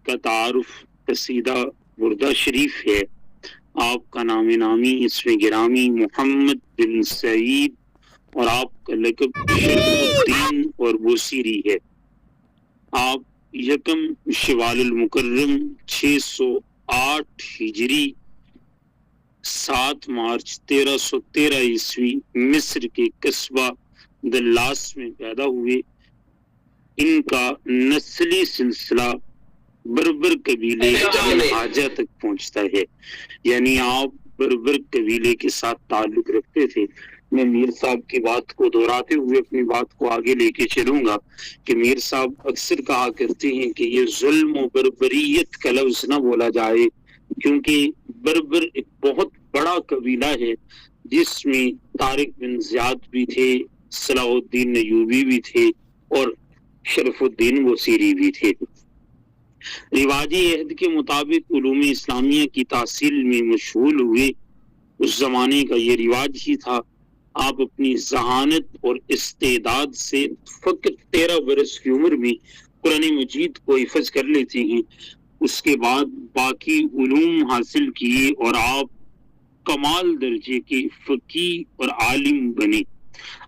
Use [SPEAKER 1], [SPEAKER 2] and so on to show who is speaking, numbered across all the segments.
[SPEAKER 1] کا تعارف قصیدہ بردہ شریف ہے. آپ کا نام نامی اس میں گرامی محمد بن سعید اور آپ کا لقب شرف الدین اور بوسیری ہے. آپ یکم شوال المکرم 608 ہجری 7 مارچ 1313 عیسوی مصر کے قصبہ دلاس میں پیدا ہوئے. ان کا نسلی سلسلہ بربر قبیلے کی حاجہ تک پہنچتا ہے، یعنی آپ بربر قبیلے کے ساتھ تعلق رکھتے تھے. میں میر صاحب کی بات کو دہراتے ہوئے اپنی بات کو آگے لے کے چلوں گا کہ میر صاحب اکثر کہا کرتے ہیں کہ یہ ظلم و بربریت کا لفظ نہ بولا جائے، کیونکہ بربر ایک بہت بڑا قبیلہ ہے جس میں طارق بن زیاد بھی تھے، صلاح الدین ایوبی بھی تھے اور شرف الدین بوسیری بھی تھے. رواجی عہد کے مطابق علوم اسلامیہ کی تحصیل میں مشغول ہوئے. اس زمانے کا یہ رواج ہی تھا. آپ اپنی ذہانت اور استعداد سے فقط 13 برس کی عمر میں قرآن مجید کو حفظ کر لیتے ہیں. اس کے بعد باقی علوم حاصل کیے اور آپ کمال درجے کے فقیہ اور عالم بنے.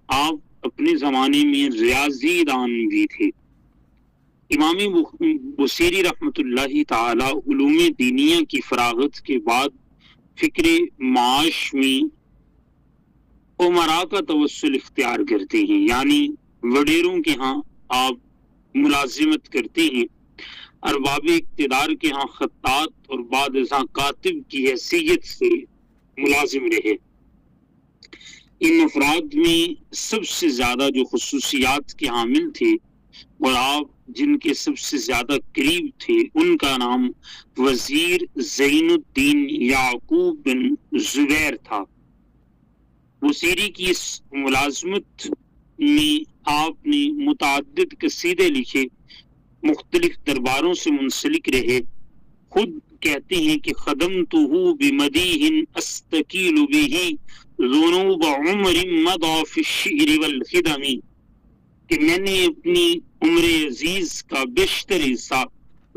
[SPEAKER 1] آپ اپنے زمانے میں ریاضی دان بھی تھے. امام بصیری رحمۃ اللہ تعالی علوم دینیہ کی فراغت کے بعد فکر معاش میں عمرا کا توسل اختیار کرتے ہیں، یعنی وڈیروں کے ہاں آپ ملازمت کرتے ہیں. ارباب اقتدار کے ہاں خطاط اور بعد ازاں کاتب کی حیثیت سے ملازم رہے. ان افراد میں سب سے زیادہ جو خصوصیات کے حامل تھے اور آپ جن کے سب سے زیادہ قریب تھے، ان کا نام وزیر زین الدین یعقوب بن زبیر تھا. بصیری کی اس ملازمت میں آپ نے متعدد قصیدے لکھے، مختلف درباروں سے منسلک رہے. خود کہتے ہیں کہ خدمتہ بمدیح استقیل بہ ذنوب عمر مضى فی الشعر والخدم، کہ میں نے اپنی عمر عزیز کا بیشتر حصہ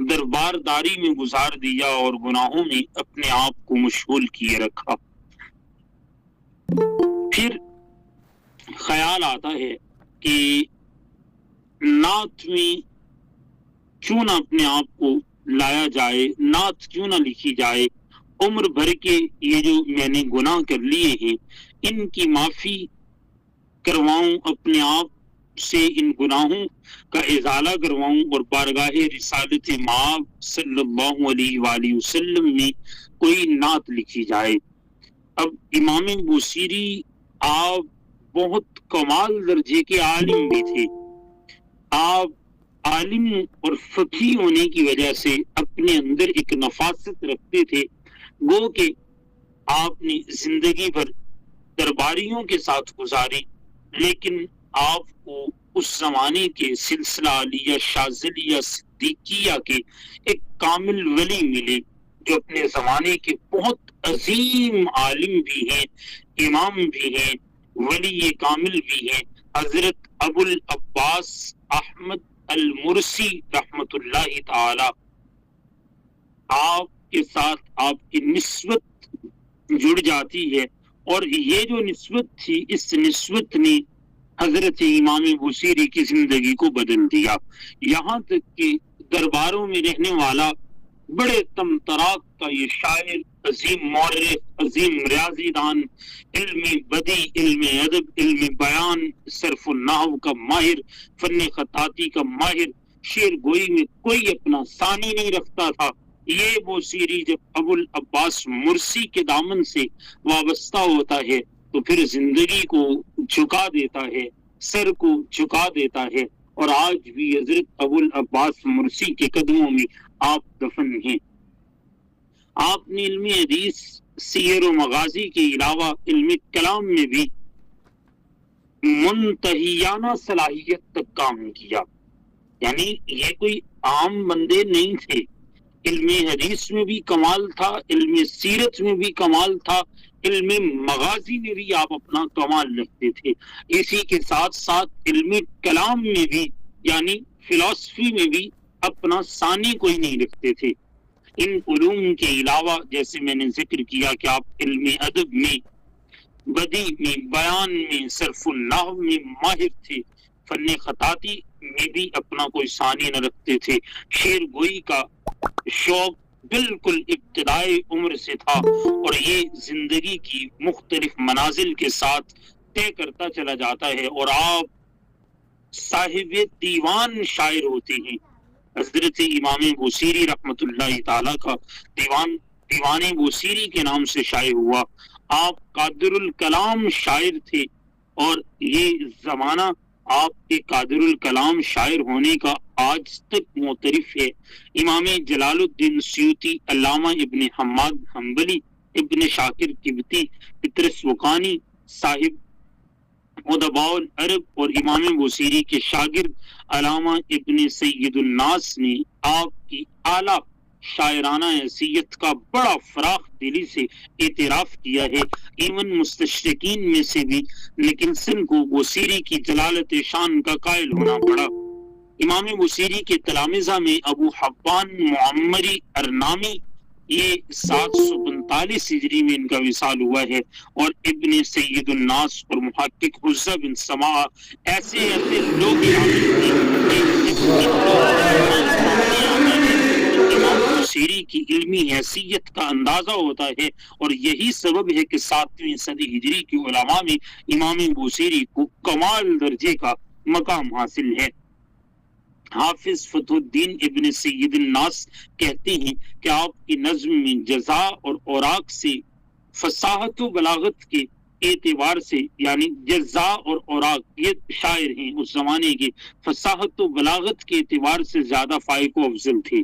[SPEAKER 1] دربارداری میں گزار دیا اور گناہوں میں اپنے آپ کو مشغول کیے رکھا. پھر خیال آتا ہے کہ نعت میں کیوں نہ اپنے آپ کو لایا جائے، نعت کیوں نہ لکھی جائے. عمر بھر کے یہ جو میں نے گناہ کر لیے ہیں ان کی معافی کرواؤں، اپنے آپ سے ان گناہوں کا ازالہ کرواؤں اور بارگاہ رسالت مآب صلی اللہ علیہ وآلہ وسلم میں کوئی نعت لکھی جائے. اب امام بصیری آپ بہت کمال درجے کے عالم بھی تھے. آپ عالم اور فقیہ ہونے کی وجہ سے اپنے اندر ایک نفاست رکھتے تھے. گو کہ آپ نے زندگی بھر درباریوں کے ساتھ گزاری، لیکن آپ کو اس زمانے کے سلسلہ علیہ شاذلیہ صدیقیہ کے ایک کامل ولی ملے جو اپنے زمانے کے بہت عظیم عالم بھی ہیں، امام بھی ہیں، ولی کامل بھی ہیں. حضرت ابو العباس احمد المرسی رحمت اللہ تعالی آپ کے ساتھ آپ کی نسبت جڑ جاتی ہے، اور یہ جو نسبت تھی اس نسبت نے حضرت امام بصیری کی زندگی کو بدل دیا. یہاں تک کہ درباروں میں رہنے والا بڑے تم تراک کا یہ شاعر، عظیم مورخ، عظیم ریاضی دان، علم بدی، علم ادب، علم بیان، صرف النحو کا ماہر، فن خطاطی کا ماہر، شعر گوئی میں کوئی اپنا ثانی نہیں رکھتا تھا. یہ بصیری جب ابو العباس مرسی کے دامن سے وابستہ ہوتا ہے تو پھر زندگی کو جھکا دیتا ہے، سر کو جھکا دیتا ہے، اور آج بھی حضرت ابو العباس مرسی کے قدموں میں آپ دفن ہیں. آپ نے علم حدیث، سیر و مغازی کے علاوہ علم کلام میں بھی منتہیانہ صلاحیت تک کام کیا. یعنی یہ کوئی عام بندے نہیں تھے. علم حدیث میں بھی کمال تھا، علم سیرت میں بھی کمال تھا، علم مغازی میں بھی آپ اپنا کمال رکھتے تھے. اسی کے ساتھ ساتھ علم کلام میں بھی یعنی فلسفی میں بھی اپنا ثانی کوئی نہیں رکھتے تھے۔ ان علوم کے علاوہ جیسے میں نے ذکر کیا کہ آپ علم ادب میں، بدیع میں، بیان میں، صرف النحو میں ماہر تھے، فن خطاطی میں بھی اپنا کوئی ثانی نہ رکھتے تھے، شعر گوئی کا شوق بالکل ابتدائی عمر سے تھا، اور یہ زندگی کی مختلف منازل کے ساتھ طے کرتا چلا جاتا ہے، اور آپ صاحب دیوان شاعر ہوتے ہیں۔ حضرت امام بوصیری رحمت اللہ تعالیٰ کا دیوان بوصیری کے نام سے شائع ہوا۔ آپ قادر الکلام شاعر تھے، اور یہ زمانہ آپ کے قادر الکلام شاعر ہونے کا آج تک معترف ہے۔ امام جلال الدین سیوطی، علامہ ابن حماد حنبلی، ابن شاکر قبطی، پطرس وقانی صاحب ادباء العرب اور امام بوصیری کے شاگرد علامہ ابن سید الناس نے آپ کی اعلیٰ شاعرانہ حیثیت کا بڑا فراخ دلی سے اعتراف کیا ہے۔ ایون مستشرقین میں سے بھی نکلسن کو بوصیری کی جلالت شان کا قائل ہونا پڑا۔ امام بوصیری کے تلامذہ میں ابو حبان معمری ارنامی، یہ 745 ہجری میں ان کا وصال ہوا ہے، اور ابن سید الناس اور محقق حزہ بن سماع ایسے لوگ امام بوصیری کی علمی حیثیت کا اندازہ ہوتا ہے، اور یہی سبب ہے کہ 7ویں صدی ہجری کے علماء میں امام بوصیری کو کمال درجے کا مقام حاصل ہے۔ حافظ فتح الدین ابن سید الناس کہتے ہیں کہ آپ کی نظم میں جزا اور اوراق سے فصاحت و بلاغت کے اعتبار سے، یعنی جزا اور اوراق یہ شاعر ہیں اس زمانے کے، فصاحت و بلاغت کے اعتبار سے زیادہ فائق و افضل تھے،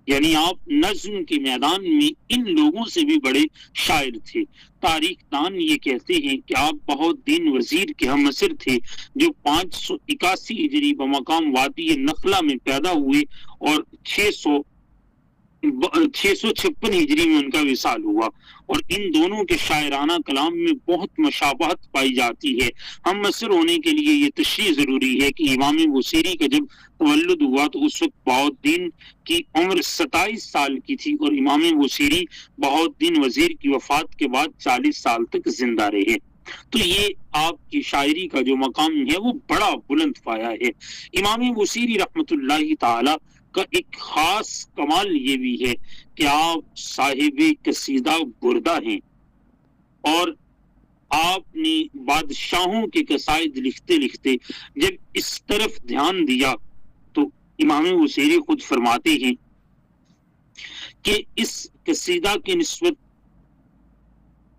[SPEAKER 1] یعنی آپ نظم کے میدان میں ان لوگوں سے بھی بڑے شاعر تھے۔ تاریخ دان یہ کہتے ہیں کہ آپ بہت دین وزیر کے ہم عصر تھے، جو 581 ہجری بمقام وادی نخلہ میں پیدا ہوئے، اور 656 ہجری میں ان کا وصال ہوا، اور ان دونوں کے شاعرانہ کلام میں بہت مشابہت پائی جاتی ہے۔ ہم عصر ہونے کے لیے یہ تشریح ضروری ہے کہ امام بوصیری کا جب تولد ہوا تو اس وقت بہاؤالدین کی عمر 27 سال کی تھی، اور امام بوصیری بہاؤالدین وزیر کی وفات کے بعد 40 سال تک زندہ رہے۔ تو یہ آپ کی شاعری کا جو مقام ہے وہ بڑا بلند پایا ہے۔ امام بوصیری رحمت اللہ تعالی کا ایک خاص کمال یہ بھی ہے کہ آپ صاحب قصیدہ بردہ ہیں، اور آپ نے بادشاہوں کے قصائد لکھتے لکھتے جب اس طرف دھیان دیا تو امام بوصیری خود فرماتے ہیں کہ اس قصیدہ کی نسبت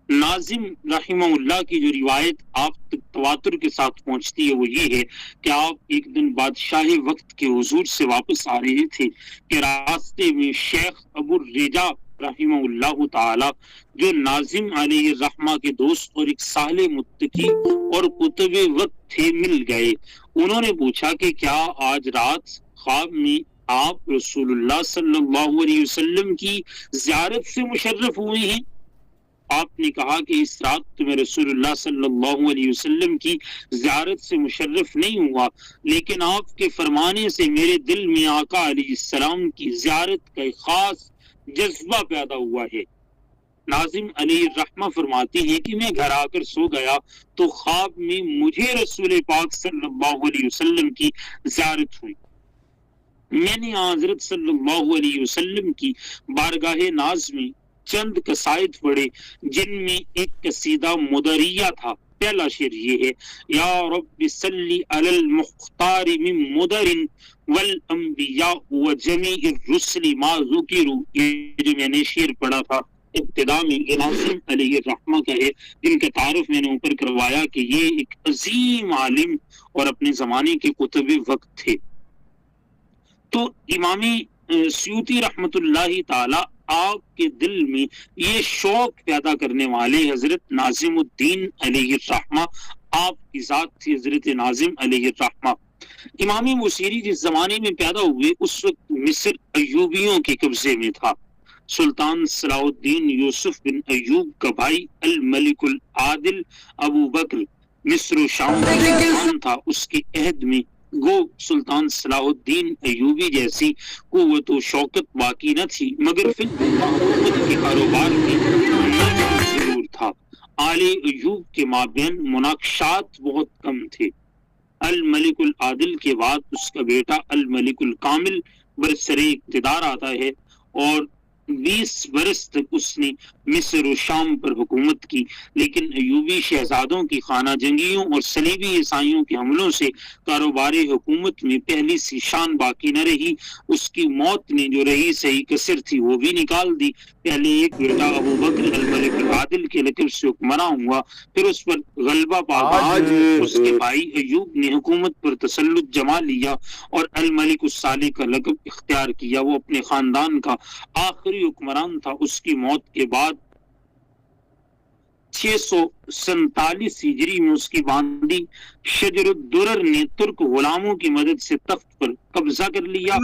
[SPEAKER 1] ناظم رحمہ اللہ کی جو روایت آپ تک تواتر کے ساتھ پہنچتی ہے وہ یہ ہے کہ آپ ایک دن بادشاہ وقت کے حضور سے واپس آ رہے تھے کہ راستے میں شیخ ابو الرجا رحمہ اللہ تعالی، جو ناظم علیہ الرحمہ کے دوست اور ایک صالح متقی اور کتب وقت تھے، مل گئے۔ انہوں نے پوچھا کہ کیا آج رات خواب میں آپ رسول اللہ صلی اللہ علیہ وسلم کی زیارت سے مشرف ہوئے ہیں؟ آپ نے کہا کہ اس رات تو میں رسول اللہ صلی اللہ علیہ وسلم کی زیارت سے مشرف نہیں ہوا، لیکن آپ کے فرمانے سے میرے دل میں آقا علیہ السلام کی زیارت کا ایک خاص جذبہ پیدا ہوا ہے۔ ناظم علیہ الرحمہ فرماتے ہیں کہ میں گھر آ کر سو گیا تو خواب میں مجھے رسول پاک صلی اللہ علیہ وسلم کی زیارت ہوئی۔ میں نے حضرت صلی اللہ علیہ وسلم کی بارگاہ ناز میں چند قصائد پڑھے، جن میں ایک قصیدہ مدریہ تھا۔ پہلا شعر یہ ہے، یا رب صلی علی المختار من مدر والانبیاء وجمیع الرسل ما ذکروا، یہ جو میں نے شعر پڑھا تھا ابتدا میں، یہ ناظم علیہ الرحمہ کا ہے، جن کا تعارف میں نے اوپر کروایا کہ یہ ایک عظیم عالم اور اپنے زمانے کے کتب وقت تھے۔ تو امام سیوطی رحمت اللہ تعالی آپ کے دل میں یہ شوق پیدا کرنے والے حضرت ناظم الدین علیہ الرحمہ آپ کی ذات تھی، حضرت ناظم علیہ الرحمہ۔ امام بوصیری جس زمانے میں پیدا ہوئے اس وقت مصر ایوبیوں کے قبضے میں تھا۔ سلطان صلاح الدین یوسف بن ایوب کا بھائی الملک العادل ابو بکر مصر و شام کا سلطان تھا، اس کے عہد میں گو سلطان صلاح الدین ایوبی جیسی قوت و شوکت باقی نہ تھی، مگر پھر حکومت کے کاروبار میں نظم ضرور تھا۔ آل ایوب کے مابین مناقشات بہت کم تھے۔ الملک العادل کے بعد اس کا بیٹا الملک الکامل برسر اقتدار آتا ہے، اور 20 برس تک اس نے مصر و شام پر حکومت کی، لیکن ایوبی شہزادوں کی خانہ جنگیوں اور صلیبی عیسائیوں کے حملوں سے کاروبار حکومت میں پہلی سی شان باقی نہ رہی۔ اس کی موت نے جو رہی صحیح کثر تھی وہ بھی نکال دی۔ پہلے ایک بیٹا ابو بکر الملک العادل کے لقب سے حکمراں ہوا، پھر اس پر غلبہ پا کر اس کے بھائی ایوب نے حکومت پر تسلط جما لیا اور الملک الصالح کا لقب اختیار کیا۔ وہ اپنے خاندان کا آخری حکمران تھا۔ اس کی موت کے بعد 647 ہجری میں اس کی باندی شجر الدرر نے ترک غلاموں کی مدد سے تخت پر قبضہ کر لیا۔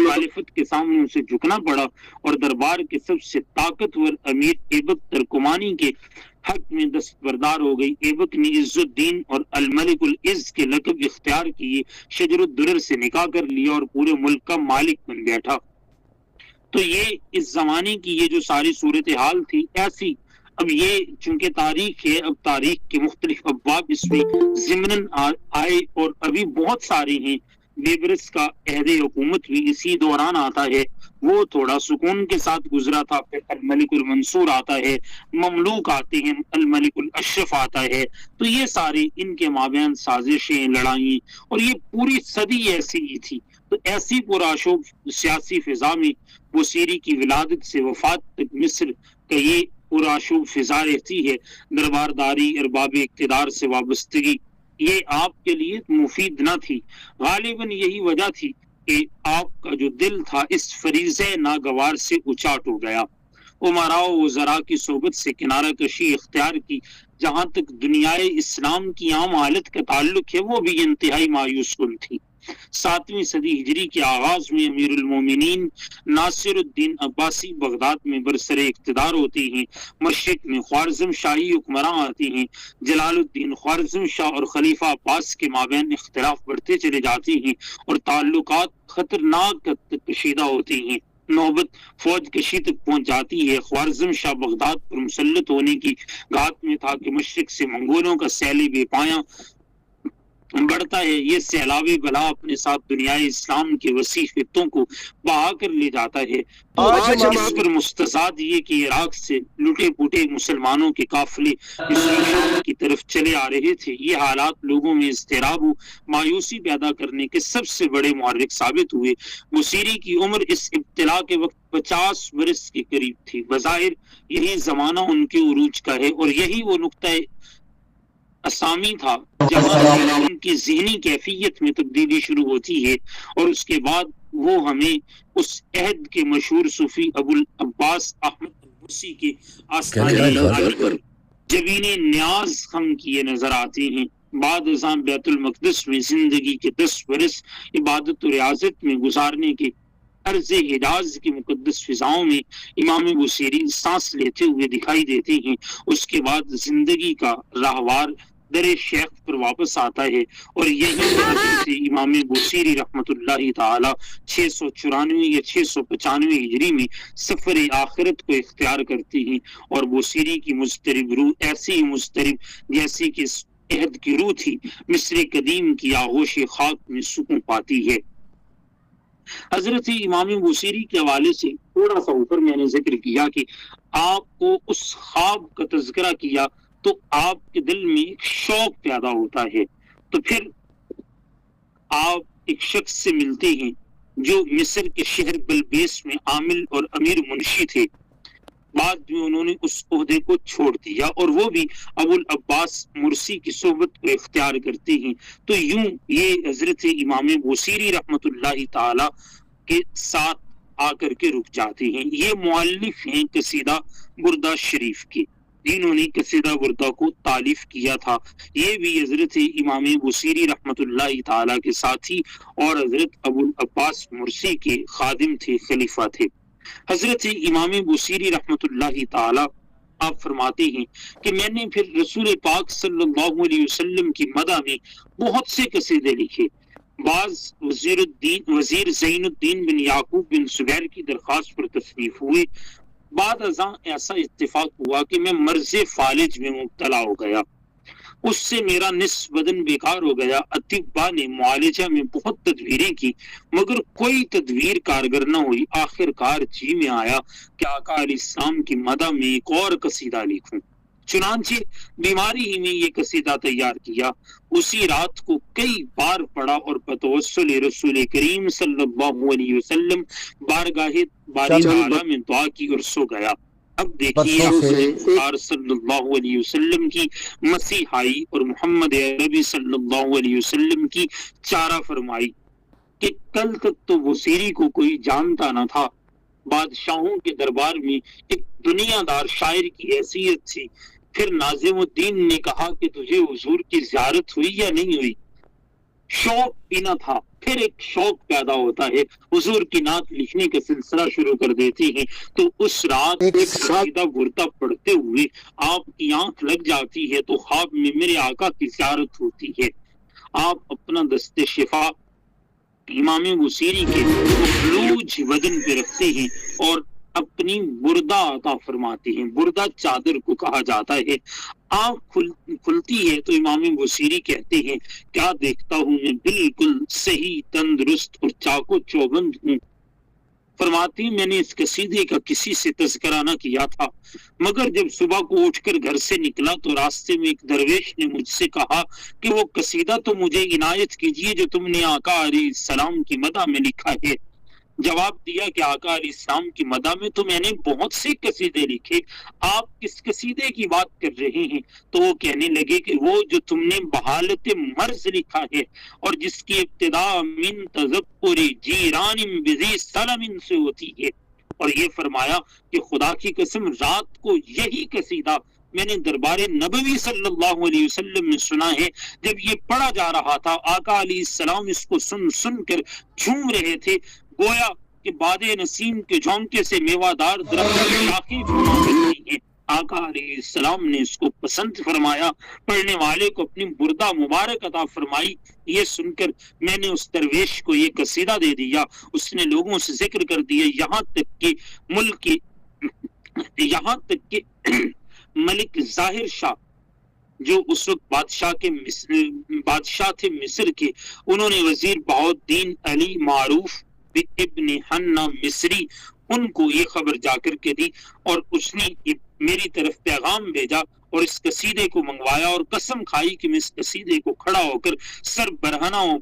[SPEAKER 1] مخالفت کے سامنے اسے جھکنا پڑا اور دربار کے سب سے طاقتور امیر ایبک ترکمانی کے حق میں دستبردار ہو گئی۔ ایبک نے عز الدین اور الملک العز کے لقب اختیار کیے، شجر الدرر سے نکاح کر لیا اور پورے ملک کا مالک بن بیٹھا۔ تو یہ اس زمانے کی یہ جو ساری صورتحال تھی ایسی۔ اب یہ چونکہ تاریخ ہے، اب تاریخ کے مختلف ابواب اس میں ضمناً آئے، اور ابھی بہت سارے ہیں۔ بیبرس کا عہد حکومت بھی اسی دوران آتا ہے، وہ تھوڑا سکون کے ساتھ گزرا تھا۔ پھر الملک المنصور آتا ہے، مملوک آتے ہیں، الملک الاشرف آتا ہے۔ تو یہ سارے ان کے مابین سازشیں، لڑائیں، اور یہ پوری صدی ایسی ہی تھی۔ تو ایسی پرآشوب سیاسی فضا میں بوصیری کی ولادت سے وفات تک مصر کا یہ پرآشوب فضا رہتی ہے۔ دربارداری، ارباب اقتدار سے وابستگی یہ آپ کے لیے مفید نہ تھی۔ غالباً یہی وجہ تھی کہ آپ کا جو دل تھا اس فریضہ ناگوار سے اچاٹ ہو گیا۔ امراء و وزراء کی صحبت سے کنارہ کشی اختیار کی۔ جہاں تک دنیائے اسلام کی عام حالت کا تعلق ہے وہ بھی انتہائی مایوس کن تھی۔ 7ویں صدی ہجری کے آغاز میں امیر المومنین ناصر الدین عباسی بغداد میں برسر اقتدار ہوتے ہیں۔ مشرق میں خوارزم شاہی حکمراں آتے ہیں۔ جلال الدین خوارزم شاہ اور خلیفہ عباس کے مابین اختلاف بڑھتے چلے جاتے ہیں اور تعلقات خطرناک حد تک کشیدہ ہوتے ہیں۔ نوبت فوج کشی تک پہنچ جاتی ہے۔ خوارزم شاہ بغداد پر مسلط ہونے کی گھات میں تھا کہ مشرق سے منگولوں کا سیل بے پایاں بڑھتا ہے۔ یہ سیلاب بلا اپنے ساتھ دنیائے اسلام کے وسیع خطوں کو بہا کر لے جاتا ہے۔ اس پر مستضاد یہ کہ عراق سے لٹے پوٹے مسلمانوں کے قافلے شام کی طرف چلے آ رہے تھے۔ یہ حالات لوگوں میں اضطراب و مایوسی پیدا کرنے کے سب سے بڑے محرک ثابت ہوئے۔ بوصیری کی عمر اس ابتلا کے وقت 50 برس کے قریب تھی۔ بظاہر یہی زمانہ ان کے عروج کا ہے، اور یہی وہ نقطہ اسامی تھا جہاں ان کی ذہنی کیفیت میں تبدیلی شروع ہوتی ہے، اور اس کے بعد وہ ہمیں اس عہد کے مشہور صوفی ابو العباس احمد البصری کے آستانے پر جبین نیاز خم کیے نظر آتے ہیں۔ بعد ازاں بیت المقدس میں زندگی کے 10 برس عبادت و ریاضت میں گزارنے کے عرض حجاز کی مقدس فضاؤں میں امام بوصیری سانس لیتے ہوئے دکھائی دیتے ہیں۔ اس کے بعد زندگی کا راہوار در شیخ پر واپس آتا ہے، اور یہی حضرت امام بوصیری رحمت اللہ تعالی 694 یا 695 ہجری میں سفر آخرت کو اختیار کرتے ہیں، اور بوصیری کی مضطرب روح ایسی ہی مضطرب جیسی کہ اس عہد کی روح تھی، مصر قدیم کی آغوش خاک میں سکون پاتی ہے۔ حضرت امام بوصیری کے حوالے سے تھوڑا سا اوپر میں نے ذکر کیا کہ آپ کو اس خواب کا تذکرہ کیا تو آپ کے دل میں ایک شوق پیدا ہوتا ہے۔ تو پھر آپ ایک شخص سے ملتے ہیں جو مصر کے شہر بلبیس میں عامل اور امیر منشی تھے۔ بعد میں انہوں نے اس عہدے کو چھوڑ دیا، اور وہ بھی ابو العباس مرسی کی صحبت کو اختیار کرتے ہیں۔ تو یوں یہ حضرت امام بوصیری رحمت اللہ تعالی کے ساتھ آ کر کے رک جاتے ہیں۔ یہ مؤلف ہیں قصیدہ بردہ شریف کے، جنہوں نے قصیدہ بردہ کو تالیف کیا تھا۔ یہ بھی حضرت امام بوصیری رحمت اللہ تعالی کے ساتھی اور حضرت ابو العباس مرسی کے خادم تھے، خلیفہ تھے۔ حضرت امام بوصیری رحمت اللہ تعالی آپ فرماتے ہیں کہ میں نے پھر رسول پاک صلی اللہ علیہ وسلم کی مدح میں بہت سے قصیدے لکھے. بعض وزیر زین الدین بن یعقوب بن زبیر کی درخواست پر تصنیف ہوئے. بعد ازاں ایسا اتفاق ہوا کہ میں مرض فالج میں مبتلا ہو گیا. اس سے میرا نصف بدن بیکار ہو گیا. اطباء نے معالجہ میں بہت تدبیریں کی مگر کوئی تدبیر کارگر نہ ہوئی. آخر کار جی میں آیا کہ آقا علیہ السلام کی مدح میں ایک اور قصیدہ لکھوں. چنانچہ بیماری ہی میں یہ قصیدہ تیار کیا. اسی رات کو کئی بار پڑھا اور بتوسل رسول کریم صلی اللہ علیہ وسلم بارگاہ باری تعالیٰ میں دعا کی اور سو گیا. اب دیکھیے سرکار صلی اللہ علیہ وسلم کی مسیحائی اور محمد عربی صلی اللہ علیہ وسلم کی چارہ فرمائی کہ کل تک تو بصیری کو کوئی جانتا نہ تھا. بادشاہوں کے دربار میں ایک دنیا دار شاعر کی حیثیت تھی. پھر ناظم الدین نے کہا کہ تجھے حضور کی زیارت ہوئی یا نہیں ہوئی؟ شوق بھی نہ تھا. پھر ایک شوق پیدا ہوتا ہے, حضور کی نعت لکھنے کا سلسلہ شروع کر دیتے ہیں. تو اس رات ایک قصیدہ بردا پڑھتے ہوئے آپ کی آنکھ لگ جاتی ہے تو خواب میں میرے آقا کی زیارت ہوتی ہے. آپ اپنا دست شفا امام بصیری کے مفلوج بدن پہ رکھتے ہیں اور اپنی بردہ عطا فرماتے ہیں. بردہ چادر کو کہا جاتا ہے. آنکھ کھلتی ہے تو امام بصیری کہتے ہیں کیا دیکھتا ہوں میں بالکل صحیح تندرست اور چاق و چوبند ہوں. فرماتی ہیں میں نے اس قصیدے کا کسی سے تذکرہ نہ کیا تھا مگر جب صبح کو اٹھ کر گھر سے نکلا تو راستے میں ایک درویش نے مجھ سے کہا کہ وہ قصیدہ تو مجھے عنایت کیجیے جو تم نے آقا علیہ السلام کی مدح میں لکھا ہے. جواب دیا کہ آقا علیہ السلام کی مدح میں تو میں نے بہت سے قصیدے لکھے, آپ کس قصیدے کی بات کر رہے ہیں؟ تو وہ کہنے لگے کہ وہ جو تم نے بحالت مرض لکھا ہے اور جس کی ابتدا من تذکر جیران بذی سلم سے ہوتی ہے. اور یہ فرمایا کہ خدا کی قسم رات کو یہی قصیدہ میں نے دربار نبوی صلی اللہ علیہ وسلم میں سنا ہے. جب یہ پڑھا جا رہا تھا آقا علیہ السلام اس کو سن سن کر جھوم رہے تھے, گویا کہ باد نسیم کے جھونکے سے میوہ دار درخت کی شاخیں جھوما کرتی ہیں. آقا علیہ السلام نے اس کو پسند فرمایا, پڑھنے والے کو اپنی بردہ مبارک عطا فرمائی. یہ سن کر میں نے اس درویش کو یہ قصیدہ دے دیا. اس نے لوگوں سے ذکر کر دیا یہاں تک کہ ملک ظاہر شاہ جو اس وقت بادشاہ تھے مصر کے, انہوں نے وزیر بہاؤالدین علی معروف ابن حنا مصری ان کو یہ خبر جا کر کے دی اور اس نے میری طرف پیغام بھیجا اور اس قصیدے کو منگوایا اور قسم کھائی کہ میں اس قصیدے کو کھڑا ہو کر سر برہنہ و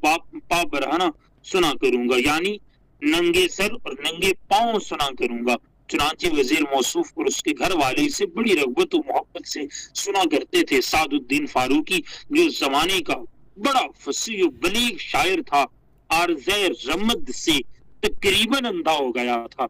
[SPEAKER 1] پا برہنہ سنا کروں گا, یعنی ننگے سر اور ننگے پاؤں سنا کروں گا. چنانچہ وزیر موصوف اور اس کے گھر والے سے بڑی رغبت و محبت سے سنا کرتے تھے. سعد الدین فاروقی جو زمانے کا بڑا فصیح و بلیغ شاعر تھا, عارضہ رمد سے تقریباً اندھا ہو گیا تھا.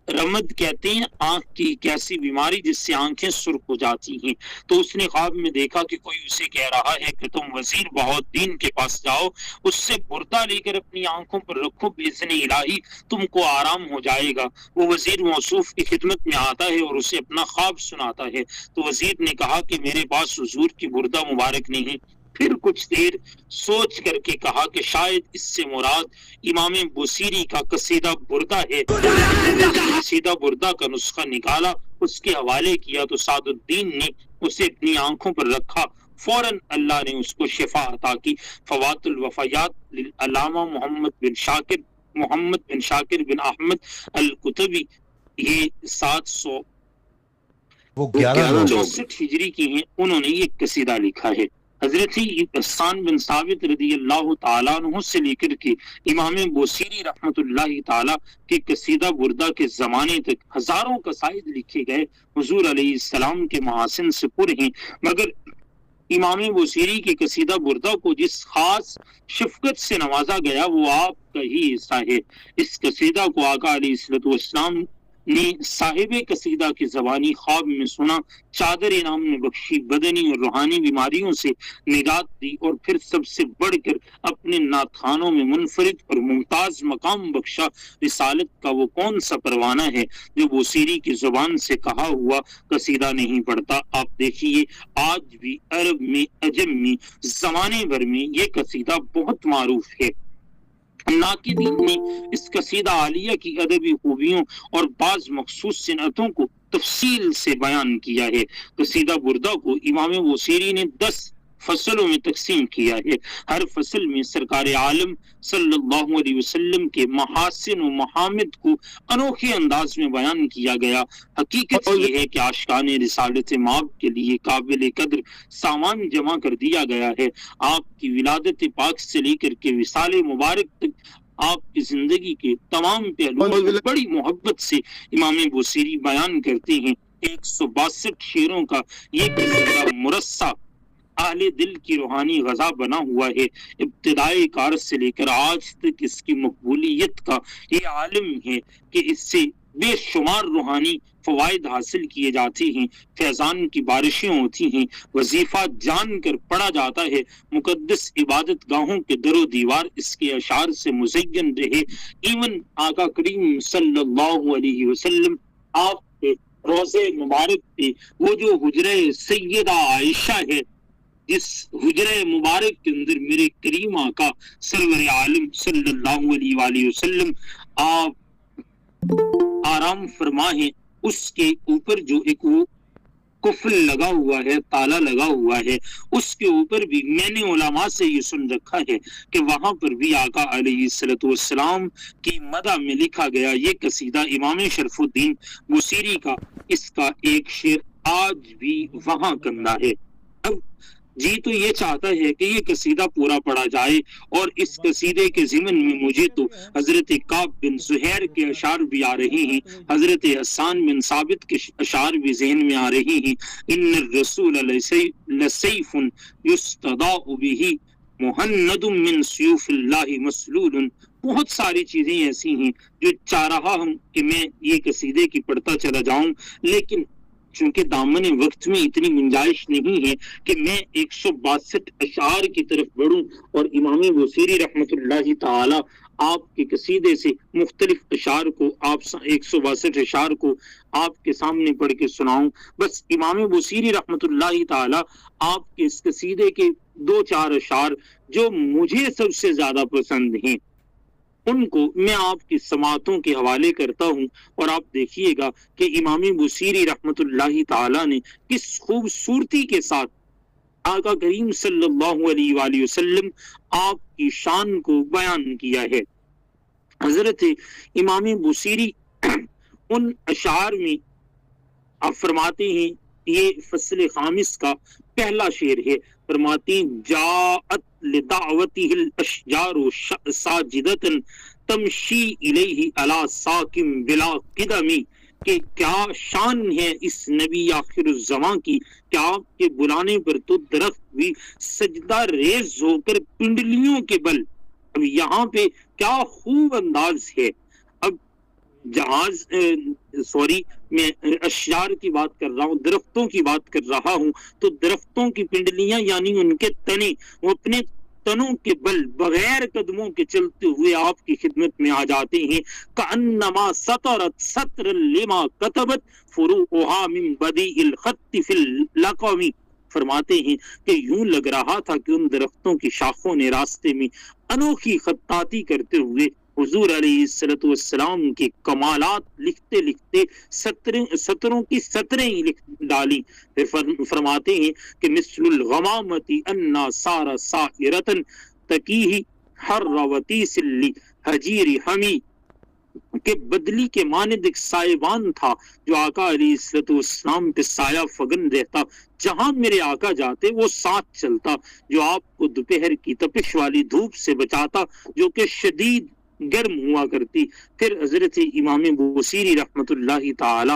[SPEAKER 1] رمد کہتے ہیں آنکھ کی ایک ایسی بیماری جس سے آنکھیں سرخ ہو جاتی ہیں. تو اس نے خواب میں دیکھا کہ کوئی اسے کہہ رہا ہے کہ تم وزیر بہاؤالدین کے پاس جاؤ, اس سے بردہ لے کر اپنی آنکھوں پر رکھو, باذن الہی تم کو آرام ہو جائے گا. وہ وزیر موصوف کی خدمت میں آتا ہے اور اسے اپنا خواب سناتا ہے. تو وزیر نے کہا کہ میرے پاس حضور کی بردہ مبارک نہیں. پھر کچھ دیر سوچ کر کے کہا کہ شاید اس سے مراد امام بصیری کا قصیدہ بردہ ہے. قصیدہ بردہ کا نسخہ نکالا, اس کے حوالے کیا تو سعد الدین نے اسے اپنی آنکھوں پر رکھا. فوراً اللہ نے اس کو شفا عطا کی. فوات الوفیات علامہ محمد بن شاکر بن احمد الکتبی, یہ 764 ہجری کی ہیں, انہوں نے یہ قصیدہ لکھا ہے. حضرت حسان بن ثابت رضی اللہ تعالیٰ عنہ سے لے کر کے امام بصیری رحمت اللہ تعالیٰ کے قصیدہ بردہ کے زمانے تک ہزاروں قصائد لکھے گئے. حضور علیہ السلام کے محاسن سے پر ہیں, مگر امام بصیری کے قصیدہ بردہ کو جس خاص شفقت سے نوازا گیا وہ آپ کا ہی حصہ ہے. اس قصیدہ کو آقا علیہ السلام نے صاحب قصیدہ کی زبانی خواب میں سنا، چادر انعام نے بخشی، بدنی اور روحانی بیماریوں سے نجات دی، اور پھر سب سے بڑھ کر اپنے نعت خوانوں میں منفرد اور ممتاز مقام بخشا۔ رسالت کا وہ کون سا پروانہ ہے جو بوسیری کی زبان سے کہا ہوا قصیدہ نہیں پڑھتا؟ آپ دیکھیے آج بھی عرب میں، عجم میں، زمانے بھر میں یہ قصیدہ بہت معروف ہے۔ ناقدین نے اس قصیدہ عالیہ کی ادبی خوبیوں اور بعض مخصوص صنعتوں کو تفصیل سے بیان کیا ہے۔ قصیدہ بردہ کو امام بوسیری نے 10 فصلوں میں تقسیم کیا ہے۔ ہر فصل میں سرکار عالم صلی اللہ علیہ وسلم کے محاسن و محامد کو انوکھے انداز میں بیان کیا گیا۔ حقیقت یہ ہے کہ عاشقان رسالت مآب کے لیے قابل قدر سامان جمع کر دیا گیا ہے۔ آپ کی ولادت پاک سے لے کر کے وصال مبارک تک آپ کی زندگی کے تمام پہلوؤں کو بڑی محبت سے امام بوسیری بیان کرتے ہیں۔ 162 شعروں کا یہ قصیدہ مرصع اہل دل کی روحانی غذا بنا ہوا ہے۔ ابتدائی کار سے لے کر آج تک اس کی مقبولیت کا یہ عالم ہے کہ اس سے بے شمار روحانی فوائد حاصل کیے جاتے ہیں، فیضان کی بارشیں ہوتی ہیں، وظیفہ جان کر پڑھا جاتا ہے، مقدس عبادت گاہوں کے در و دیوار اس کے اشعار سے مزین رہے۔ ایون آقا کریم صلی اللہ علیہ وسلم آپ کے روضے مبارک پہ وہ جو حجرہ سیدہ عائشہ ہے، جس حجرہ مبارک کے اندر میرے کریم آقا سرور عالم صلی اللہ علیہ وآلہ وسلم آپ آرام فرما ہے، اس کے اوپر جو ایک وہ قفل لگا ہوا ہے، تالا لگا ہوا ہے، اس کے اوپر بھی میں نے علماء سے یہ سن رکھا ہے کہ وہاں پر بھی آقا علیہ الصلوۃ والسلام کی مدح میں لکھا گیا یہ قصیدہ امام شرف الدین بوسیری کا، اس کا ایک شعر آج بھی وہاں کندہ ہے۔ اب جی تو یہ چاہتا ہے کہ یہ قصیدہ پورا پڑھا جائے، اور اس قصیدے کے ضمن میں مجھے تو حضرت کعب بن زہیر کے اشعار بھی آ رہے ہیں، حضرت حسان بن ثابت کے اشعار بھی ذہن میں آ رہے ہیں۔ ان الرسول لسیف یستضاء به مہند من سیوف اللہ مسلول۔ بہت ساری چیزیں ایسی ہیں جو چاہ رہا ہوں کہ میں یہ قصیدے کی پڑھتا چلا جاؤں، لیکن چونکہ دامن وقت میں اتنی گنجائش نہیں ہے کہ میں 162 اشعار کی طرف بڑھوں اور امام بوسیری رحمۃ اللہ تعالی آپ کے قصیدے سے مختلف اشعار کو، آپ 162 اشعار کو آپ کے سامنے پڑھ کے سناؤں۔ بس امام بوسیری رحمۃ اللہ تعالی آپ کے اس قصیدے کے 2-4 اشعار جو مجھے سب سے زیادہ پسند ہیں ان کو میں آپ کی سماعتوں کے حوالے کرتا ہوں، اور آپ دیکھیے گا کہ امام بوسیری رحمۃ اللہ تعالی نے کس خوبصورتی کے ساتھ آقا کریم صلی اللہ علیہ وآلہ وسلم آپ کی شان کو بیان کیا ہے۔ حضرت امام بوسیری ان اشعار میں آپ فرماتے ہیں، یہ فصل خامس کا پہلا شعر ہے، فرماتے ہیں جاءت لدعوته الاشجار ساجدۃ تمشی الیہ علی ساکم بلا قدم، کہ کیا شان ہے اس نبی آخر الزمان کی کہ آپ کے بلانے پر تو درخت بھی سجدہ ریز ہو کر پنڈلیوں کے بل۔ اب یہاں پہ کیا خوب انداز ہے۔ اب جہاز میں اشجار کی بات کر رہا ہوں، درختوں کی بات کر رہا ہوں، تو درختوں کی پنڈلیاں یعنی ان کے تنے، وہ اپنے تنوں کے بل بغیر قدموں کے چلتے ہوئے آپ کی خدمت میں آ جاتے ہیں۔ کأنما سطرت سطر لما کتبت فروعها من بدیع الخط فی اللقم، فرماتے ہیں کہ یوں لگ رہا تھا کہ ان درختوں کی شاخوں نے راستے میں انوکھی خطاطی کرتے ہوئے حضور علیہ الصلوۃ والسلام کے کمالات لکھتے لکھتے سطروں کی سطریں ہی لکھ ڈالی۔ پھر فرماتے ہیں کہ مثل الغمامۃ انا سار سائرۃ تقیہ حروتیس الحجیر حمی، کہ بدلی کے مانند ایک سائبان تھا جو آقا علیہ الصلوۃ والسلام پہ سایہ فگن رہتا، جہاں میرے آقا جاتے وہ ساتھ چلتا، جو آپ کو دوپہر کی تپش والی دھوپ سے بچاتا جو کہ شدید گرم ہوا کرتی۔ پھر حضرت امام بوسیری رحمت اللہ تعالی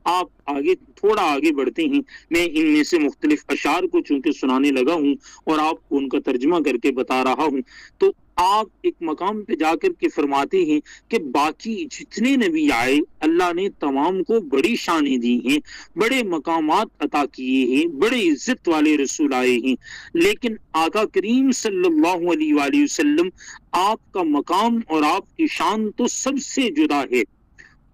[SPEAKER 1] آپ آگے تھوڑا آگے بڑھتے ہیں، میں ان میں سے مختلف اشعار کو چونکہ سنانے لگا ہوں اور آپ کو ان کا ترجمہ کر کے بتا رہا ہوں، تو آپ ایک مقام پہ جا کر کے فرماتے ہیں کہ باقی جتنے نبی آئے اللہ نے تمام کو بڑی شانیں دی ہیں، بڑے مقامات عطا کیے ہیں، بڑے عزت والے رسول آئے ہیں، لیکن آقا کریم صلی اللہ علیہ وآلہ وسلم آپ کا مقام اور آپ کی شان تو سب سے جدا ہے،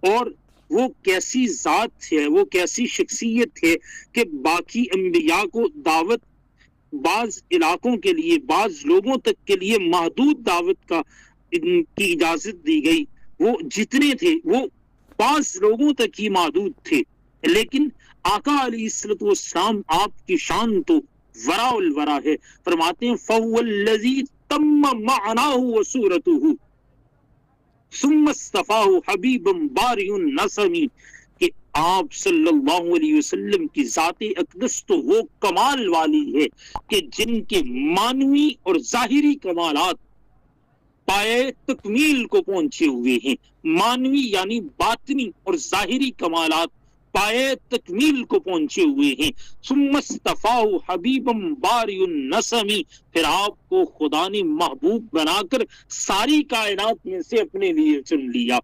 [SPEAKER 1] اور وہ کیسی ذات ہے، وہ کیسی شخصیت ہے کہ باقی انبیاء کو دعوت بعض علاقوں کے لیے، بعض لوگوں تک کے لیے محدود دعوت کی اجازت دی گئی، وہ جتنے تھے وہ بعض لوگوں تک ہی محدود تھے، لیکن آقا علیہ الصلوۃ والسلام آپ کی شان تو ورا الورا ہے۔ فرماتے ہیں فَهُوَ الَّذِي تَمَّ مَعْنَاهُ وَصُورَتُهُ ثُمَّ اصْطَفَاهُ حَبِيبًا بَارِئُ النَّسَمِ، کہ آپ صلی اللہ علیہ وسلم کی ذات اقدس تو وہ کمال والی ہے کہ جن کے مانوی اور ظاہری کمالات پائے تکمیل کو پہنچے ہوئے ہیں، مانوی یعنی باطنی اور ظاہری کمالات پائے تکمیل کو پہنچے ہوئے ہیں۔ ثم اصطفاہ حبیبا بارئ النسم، پھر آپ کو خدا نے محبوب بنا کر ساری کائنات میں سے اپنے لیے چن لیا،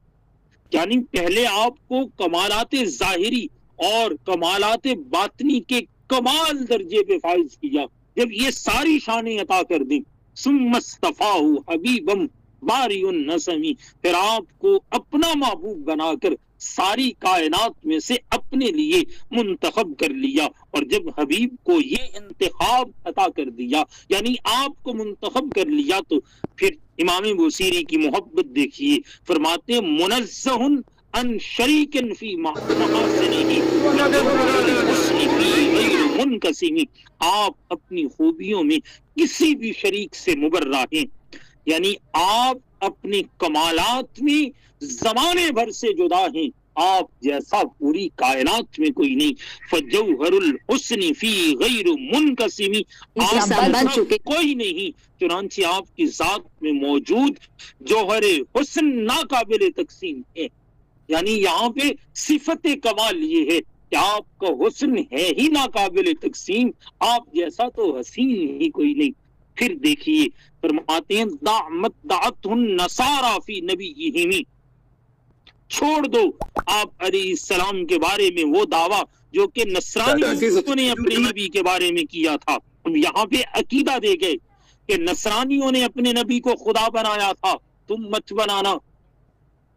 [SPEAKER 1] یعنی پہلے آپ کو کمالات ظاہری اور کمالات باطنی کے کمال درجے پہ فائز کیا، جب یہ ساری شانیں عطا کر دیں، ثم اصطفاہ حبیبا بارئ النسم، پھر آپ کو اپنا محبوب بنا کر ساری کائنات میں سے اپنے لیے منتخب کر لیا، اور جب حبیب کو یہ انتخاب عطا کر دیا، یعنی آپ کو منتخب کر لیا، تو پھر امام بوصیری کی محبت دیکھیے، فرماتے ہیں منزہ ان شریک فی محاسنہ غیر منقسم، آپ اپنی خوبیوں میں کسی بھی شریک سے مبرہ ہیں، یعنی آپ اپنے کمالات میں زمانے بھر سے جدا ہیں، آپ جیسا پوری کائنات میں کوئی نہیں، فجوہر الحسن فی غیر منقسم، آپ جیسا کوئی نہیں، چنانچہ آپ کی ذات میں موجود جوہر حسن ناقابل تقسیم ہے، یعنی یہاں پہ صفت کمال یہ ہے کہ آپ کا حسن ہے ہی ناقابل تقسیم، آپ جیسا تو حسین ہی کوئی نہیں۔ پھر دیکھیے فرماتے ہیں دعمت دعت النصارى فی نبیہم، چھوڑ دو آپ علیہ السلام کے بارے میں وہ دعویٰ جو کہ نصرانیوں نے اپنے نبی کے بارے میں کیا تھا، ہم یہاں پہ عقیدہ دے گئے کہ نصرانیوں نے اپنے نبی کو خدا بنایا تھا، تم مت بنانا۔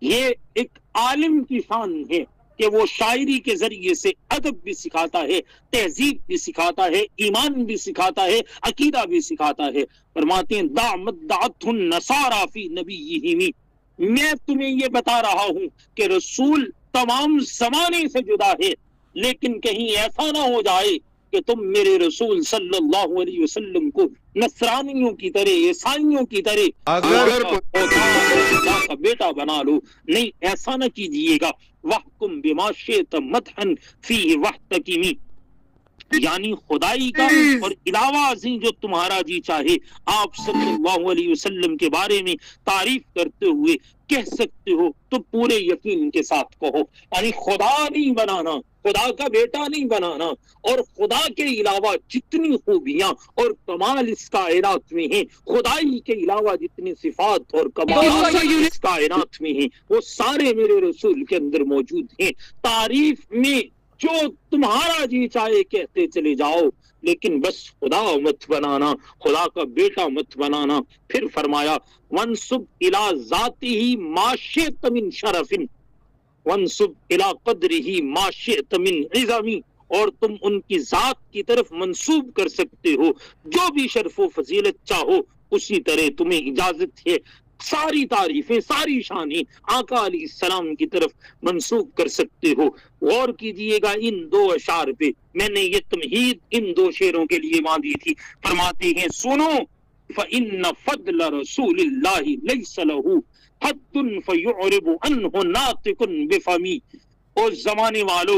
[SPEAKER 1] یہ ایک عالم کی شان ہے کہ وہ شاعری کے ذریعے سے ادب بھی سکھاتا ہے، تہذیب بھی سکھاتا ہے، ایمان بھی سکھاتا ہے، عقیدہ بھی سکھاتا ہے۔ فرماتے ہیں دعمت دعت النصارى فی نبیہم، میں تمہیں یہ بتا رہا ہوں کہ رسول تمام زمانے سے جدا ہے، لیکن کہیں ایسا نہ ہو جائے کہ تم میرے رسول صلی اللہ علیہ وسلم کو نصرانیوں کی طرح، عیسائیوں کی طرح اگر خدا کا بیٹا بنا لو، نہیں ایسا نہ کیجئے گا۔ وَحْكُمْ بِمَا شِئْتَ مَدْحًا فِيهِ وَاحْتَكِمِ، یعنی خدائی کا اور علاوہ ازیں جو تمہارا جی چاہے آپ صلی اللہ علیہ وسلم کے بارے میں تعریف کرتے ہوئے کہہ سکتے ہو تو پورے یقین کے ساتھ کہو، یعنی خدا نہیں بنانا، خدا کا بیٹا نہیں بنانا، اور خدا کے علاوہ جتنی خوبیاں اور کمال اس کائنات میں ہیں، خدائی کے علاوہ جتنی صفات اور کمالات اس کائنات میں ہیں، وہ سارے میرے رسول کے اندر موجود ہیں۔ تعریف میں جو تمہارا جی چاہے کہتے چلے جاؤ، لیکن بس خدا مت بنانا، خدا کا بیٹا مت بنانا۔ پھر فرمایا وَانْسُبْ إِلَىٰ ذَاتِهِ مَا شِئْتَ مِنْ شَرَفٍ وَانْسُبْ إِلَىٰ قَدْرِهِ مَا شِئْتَ مِنْ عِظَمٍ، اور تم ان کی ذات کی طرف منسوب کر سکتے ہو جو بھی شرف و فضیلت چاہو، اسی طرح تمہیں اجازت ہے ساری تعریفیں، ساری شانیں آقا علیہ السلام کی طرف منسوب کر سکتے ہو۔ غور کیجئے گا ان دو اشعار پہ، میں نے یہ تمہید ان دو شعروں کے لیے باندھی تھی۔ فرماتے ہیں سنو فَإِنَّ فَضْلَ رَسُولِ اللَّهِ لَيْسَ لَهُ حَدٌّ فَيُعْرِبُ عَنْهُ نَاطِقٌ بِفَمِهِ، اور زمانے والو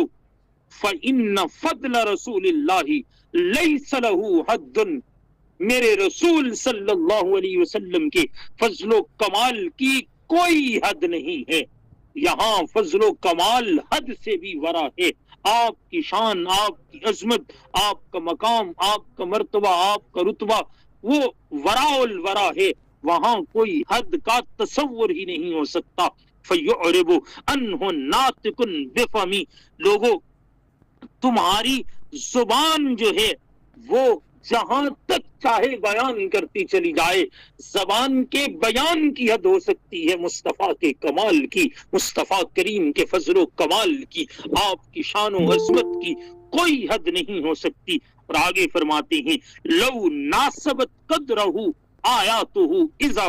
[SPEAKER 1] فَإِنَّ فَضْلَ رَسُولِ اللَّهِ لَيْسَ لَهُ حَدٌّ، میرے رسول صلی اللہ علیہ وسلم کے فضل و کمال کی کوئی حد نہیں ہے۔ یہاں فضل و کمال حد سے بھی ورا ہے. آپ کی شان، آپ کی عظمت، آپ کا مقام، آپ کا مرتبہ، آپ کا رتبہ وہ وراء الورا ہے، وہاں کوئی حد کا تصور ہی نہیں ہو سکتا. فَيُعْرِبُ عَنْهُ نَاطِقٌ بِفَمِهِ، لوگوں تمہاری زبان جو ہے وہ جہاں تک چاہے بیان کرتی چلی جائے، زبان کے بیان کی حد ہو سکتی ہے مصطفیٰ کے کمال کی، مصطفیٰ کریم کے فضل و کمال کی، آپ کی شان و عظمت کی کوئی حد نہیں ہو سکتی. اور آگے فرماتے ہیں لو ناسبت قدرہ آیاتہ اذا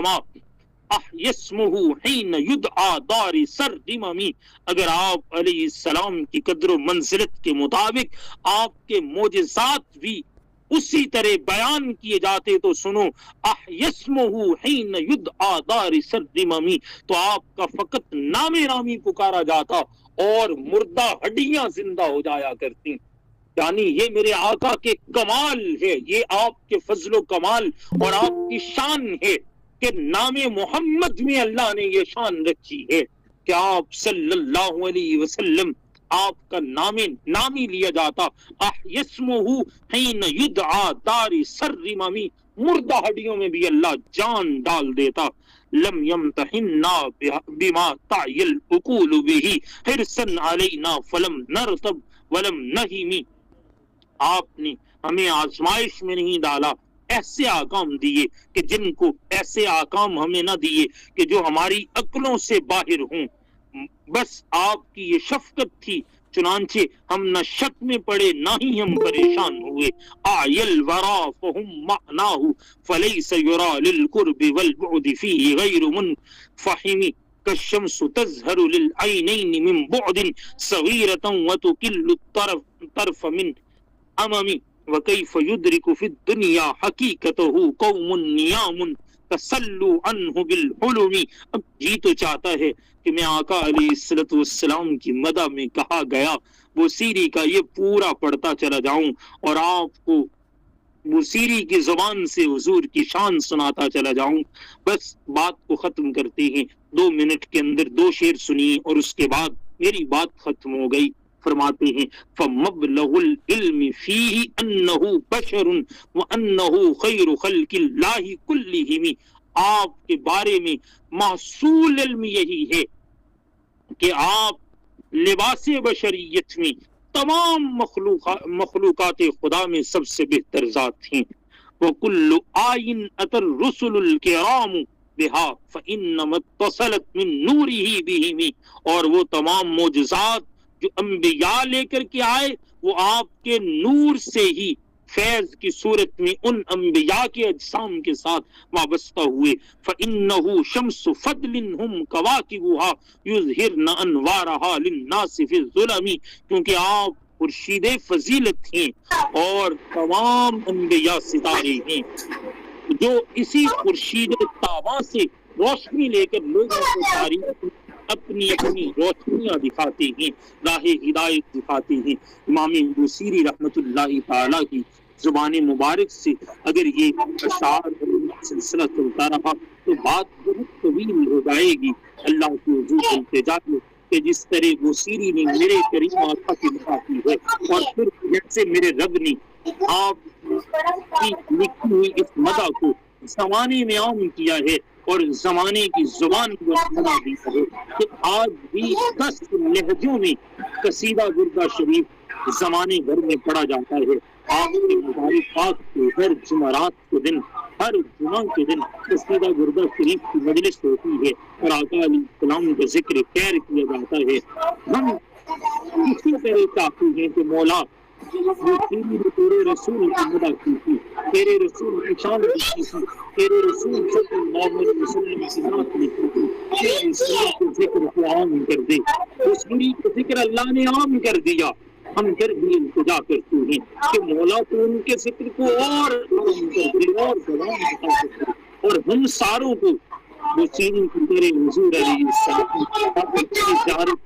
[SPEAKER 1] یسمہ حین یدعا دار سر دممی، اگر آپ علیہ السلام کی قدر و منزلت کے مطابق آپ کے معجزات بھی اسی طرح بیان کیے جاتے تو سنو، یسمہ حین یدعا دار سر دممی، تو آپ کا فقط نام رامی پکارا جاتا اور مردہ ہڈیاں زندہ ہو جایا کرتی. یعنی یہ میرے آقا کے کمال ہے، یہ آپ کے فضل و کمال اور آپ کی شان ہے کہ نام محمد میں اللہ نے یہ شان رکھی ہے کہ آپ صلی اللہ علیہ وسلم آپ کا نامی لیا جاتا. یسمہ حین یدعا دار سر رممی، مردہ ہڈیوں میں بھی اللہ جان ڈال دیتا. لم یمتحنا بما تعی العقول به حرصا علینا فلم نرتب ولم نہمی، آپ نے ہمیں آزمائش میں نہیں ڈالا، ایسے آکام دیے کہ جن کو ایسے آکام ہمیں نہ دیے کہ جو ہماری عقلوں سے باہر ہوں. بس آپ کی یہ شفقت تھی، چنانچہ ہم نہ شک میں پڑے نہ ہی ہم پریشان ہوئے. آئل ورا فہم معناہ فلیس یرا للقرب والبعد فیہ غیر منفہم، کالشمس تظہر للعینین من بعد صغیرۃ وتکل الطرف من اممی، وکیف یدرک فی الدنیا حقیقتہ قوم نیام تسلوا عنہ بالحلم. اب جی تو چاہتا ہے کہ میں آقا علیہ الصلوۃ والسلام کی مدح میں کہا گیا بوسیری کا یہ پورا پڑھتا چلا جاؤں اور آپ کو بوسیری کی زبان سے حضور کی شان سناتا چلا جاؤں. بس بات کو ختم کرتے ہیں، 2 منٹ کے اندر 2 شعر سنیے اور اس کے بعد میری بات ختم ہو گئی. فرماتے ہیں فَمَبْلَغُ الْعِلْمِ فِيهِ أَنَّهُ بَشَرٌ وَأَنَّهُ خَيْرُ خَلْقِ اللَّهِ كُلِّهِمِ، آپ کے بارے میں محصول علم یہی ہے کہ آپ لباس بشریت میں تمام مخلوقات خدا میں سب سے بہتر ذات ہیں. وَكُلُّ آئٍ أَتَى الرُّسُلُ الْكِرَامُ بِهَا فَإِنَّمَا اتصلت من نورہ بِهِمِ، اور وہ تمام معجزات جو انبیاء لے کر کے آئے وہ آپ کے نور سے ہی فیض کی صورت میں ان انبیاء کے اجسام کے ساتھ وابستہ ہوئے. فَإِنَّهُ شَمْسُ فَضْلٍ هُمْ كَوَاكِبُهَا يُظْهِرْنَ أَنْوَارَهَا لِلنَّاسِ فِي الظُّلَمِ، کیونکہ آپ خورشید فضیلت ہیں اور تمام انبیاء ستارے ہیں جو اسی خورشید تاباں سے روشنی لے کر لوگوں کو تاریخ اپنی روشنیاں دکھاتے ہیں، راہ ہدایت دکھاتے ہیں. امام بوسیری رحمت اللہ تعالیٰ کی زبان مبارک سے اگر یہ اشعار سلسلہ چلتا رہا تو بات بہت طویل ہو جائے گی. اللہ کی حضور التجا ہے کہ جس طرح بوسیری نے میرے کریم آقا کی دعا کی ہے اور پھر جیسے میرے رب نے آپ کی لکھی ہوئی اس مدح کو زمانے میں عام کیا ہے اور زمانے کی زبان کو بنا دی ہے کہ آج بھی 10 لہجوں میں قصیدہ بردہ شریف زمانے بھر میں پڑھا جاتا ہے. آپ کے مبارک پاک کو ہر جمعرات کے دن، ہر جمعہ کے دن قصیدہ بردہ شریف کی مجلس ہوتی ہے اور آقا علیہ السلام کا ذکر خیر کیا جاتا ہے. ہم اسی طرح چاہتے ہیں کہ مولا تیرے رسول کی مدد کی تھی، تیرے رسول کی شان کی تھی، تیرے رسول صلی اللہ علیہ وسلم کی ذات لکھی تھی، تیرے رسول کے ذکر کو عام کر دے. رسولی کا ذکر اللہ نے عام کر دیا، ہم پھر بھی التجا کرتے ہیں کہ مولا تو ان کے ذکر کو اور عام کر دے اور زبان بتا دے اور ہم ساروں کو وہ سین کی تیرے حضور علیہ السلام کی زیارت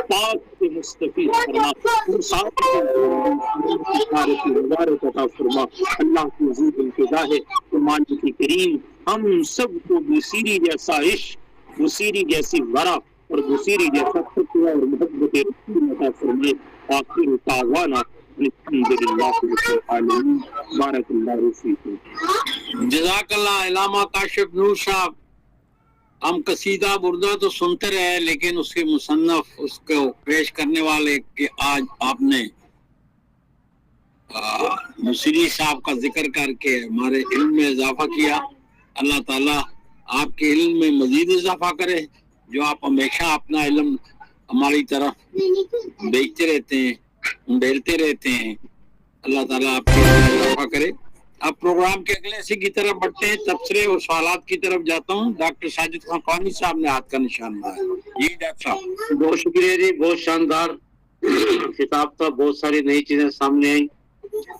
[SPEAKER 1] پاک سے مستفید فرما، ہم ساروں کو مبارک عطا فرما. اللہ کی حضور التجا ہے کہ مالک کریم ہم سب کو بوسیری جیسا عشق، بوسیری جیسی ورع اور بصیری جیسا تقوی اور محبت رسول عطا فرمائے. آخر دعوانا الحمدللہ رب العالمین. بارک اللہ فیکم.
[SPEAKER 2] جزاک اللہ علامہ کاشف نور صاحب. ہم قصیدہ بردہ تو سنتے رہے لیکن اس کے مصنف اس کو پیش کرنے والے کہ آج آپ نے مصری صاحب کا ذکر کر کے ہمارے علم میں اضافہ کیا. اللہ تعالیٰ آپ کے علم میں مزید اضافہ کرے. جو آپ ہمیشہ اپنا علم ہماری طرف بیچتے رہتے ہیں, ڈھیلتے رہتے ہیں, اللہ تعالیٰ آپ کے علم میں اضافہ کرے. اب پروگرام کے اگلے حصے کی طرف بڑھتے ہیں. تبصرے اور سوالات کی طرف جاتا ہوں. ڈاکٹر ساجد خان قانی صاحب نے ہاتھ کا نشان مارا. جی ڈاکٹر صاحب.
[SPEAKER 3] بہت شکریہ جی, بہت شاندار خطاب تھا. بہت ساری نئی چیزیں سامنے آئیں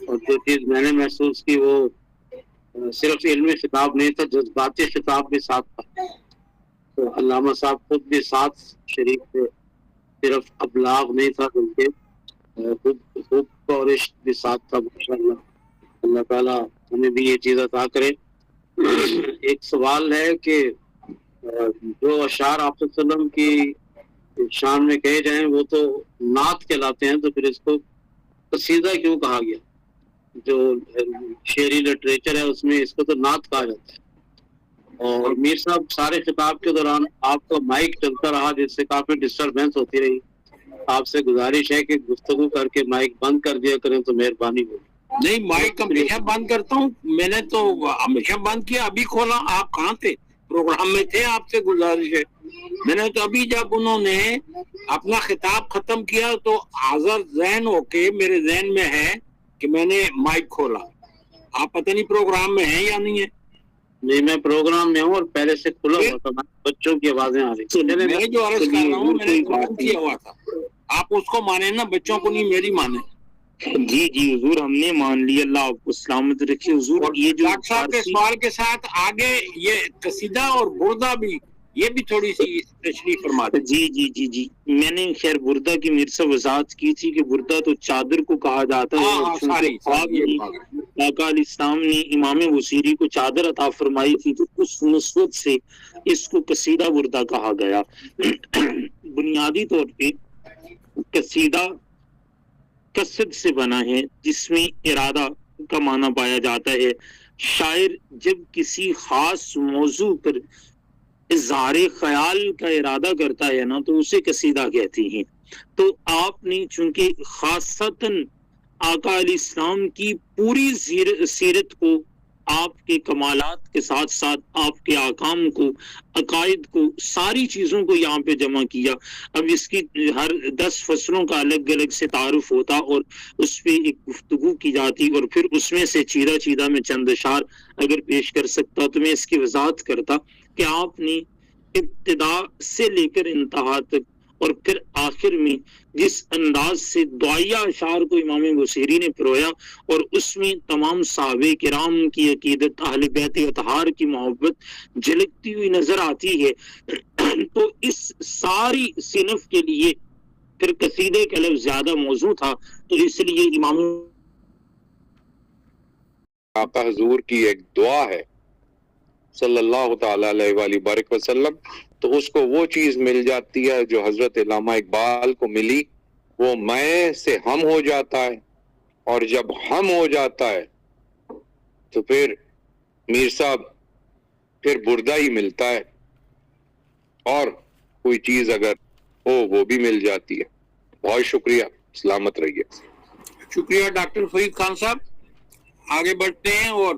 [SPEAKER 3] اور جو چیز میں نے محسوس کی وہ صرف علمی خطاب نہیں تھا, جذباتی خطاب بھی ساتھ تھا. تو علامہ صاحب خود بھی ساتھ شریک تھے, صرف ابلاغ نہیں تھا بلکہ خوب اور عشق بھی ساتھ تھا. ماشاءاللہ اللہ تعالیٰ ہمیں بھی یہ چیز عطا کرے. ایک سوال ہے کہ جو اشعار آپ صلی اللہ علیہ وسلم کی شان میں کہے جائیں وہ تو نعت کہلاتے ہیں, تو پھر اس کو قصیدہ کیوں کہا گیا؟ جو شعری لٹریچر ہے اس میں اس کو تو نعت کہا جاتا ہے. اور میر صاحب سارے خطاب کے دوران آپ کا مائک چلتا رہا جس سے کافی ڈسٹربینس ہوتی رہی. آپ سے گزارش ہے کہ گفتگو کر کے مائک بند کر دیا کریں تو مہربانی ہوگی.
[SPEAKER 2] نہیں, مائک ہمیشہ بند کرتا ہوں. میں نے تو ہمیشہ بند کیا, ابھی کھولا. آپ کہاں تھے؟ پروگرام میں تھے. آپ سے گزارش ہے, میں نے تو ابھی جب انہوں نے اپنا خطاب ختم کیا تو حاضر ذہن ہو کے میرے ذہن میں ہے کہ میں نے مائک کھولا. آپ پتہ نہیں پروگرام میں ہیں یا نہیں ہے.
[SPEAKER 3] نہیں, میں پروگرام میں ہوں اور پہلے سے کھلا ہوا تھا, بچوں کی آوازیں آ رہی.
[SPEAKER 2] میں جو عرض کر رہا ہوں میں نے بند کیا ہوا تھا. آپ اس کو مانے نا, بچوں کو نہیں, میری مانے.
[SPEAKER 1] جی جی حضور, ہم نے مان لی. اللہ آپ کو سلامت رکھے حضور. یہ جو
[SPEAKER 2] ڈاکٹر صاحب کے سوال کے ساتھ آگے یہ قصیدہ اور بردہ بھی, یہ بھی تھوڑی سی تشریح فرما دیں.
[SPEAKER 1] جی جی جی جی میں نے خیر بردہ کی میرے سے وضاحت کی تھی کہ بردہ تو چادر کو کہا جاتا ہے. آقا علیہ السلام نے امام بصیری کو چادر عطا فرمائی تھی تو اس نسبت سے اس کو قصیدہ بردہ کہا گیا. بنیادی طور پہ قصیدہ قصد سے بنا ہے جس میں ارادہ کا معنی پایا جاتا ہے. شاعر جب کسی خاص موضوع پر اظہار خیال کا ارادہ کرتا ہے نا تو اسے قصیدہ کہتے ہیں. تو آپ نے چونکہ خاصتاً آقا علیہ السلام کی پوری سیرت کو, آپ کے کمالات کے ساتھ ساتھ آپ کے احکام کو, عقائد کو, ساری چیزوں کو یہاں پہ جمع کیا. اب اس کی ہر 10 فصلوں کا الگ الگ سے تعارف ہوتا اور اس پہ ایک گفتگو کی جاتی اور پھر اس میں سے چیدہ چیدہ میں چند اشعار اگر پیش کر سکتا تو میں اس کی وضاحت کرتا کہ آپ نے ابتدا سے لے کر انتہا تک اور پھر آخر میں جس انداز سے دعائیہ اشعار کو امام بصیری نے پرویا اور اس میں تمام صحابہ کرام کی عقیدت, اہل بیت اطہار کی محبت جھلکتی ہوئی نظر آتی ہے. تو اس ساری صنف کے لیے پھر قصیدے کا لفظ زیادہ موزوں تھا, تو اس لیے امام
[SPEAKER 4] آقا حضور کی ایک دعا ہے صلی اللہ تعالی علیہ وآلہ بارک وسلم, تو اس کو وہ چیز مل جاتی ہے جو حضرت علامہ اقبال کو ملی. وہ میں سے ہم ہو جاتا ہے, اور جب ہم ہو جاتا ہے تو پھر میر صاحب پھر بردہ ہی ملتا ہے, اور کوئی چیز اگر ہو وہ بھی مل جاتی ہے. بہت شکریہ, سلامت رہیے.
[SPEAKER 2] شکریہ ڈاکٹر فرید خان صاحب. آگے بڑھتے ہیں اور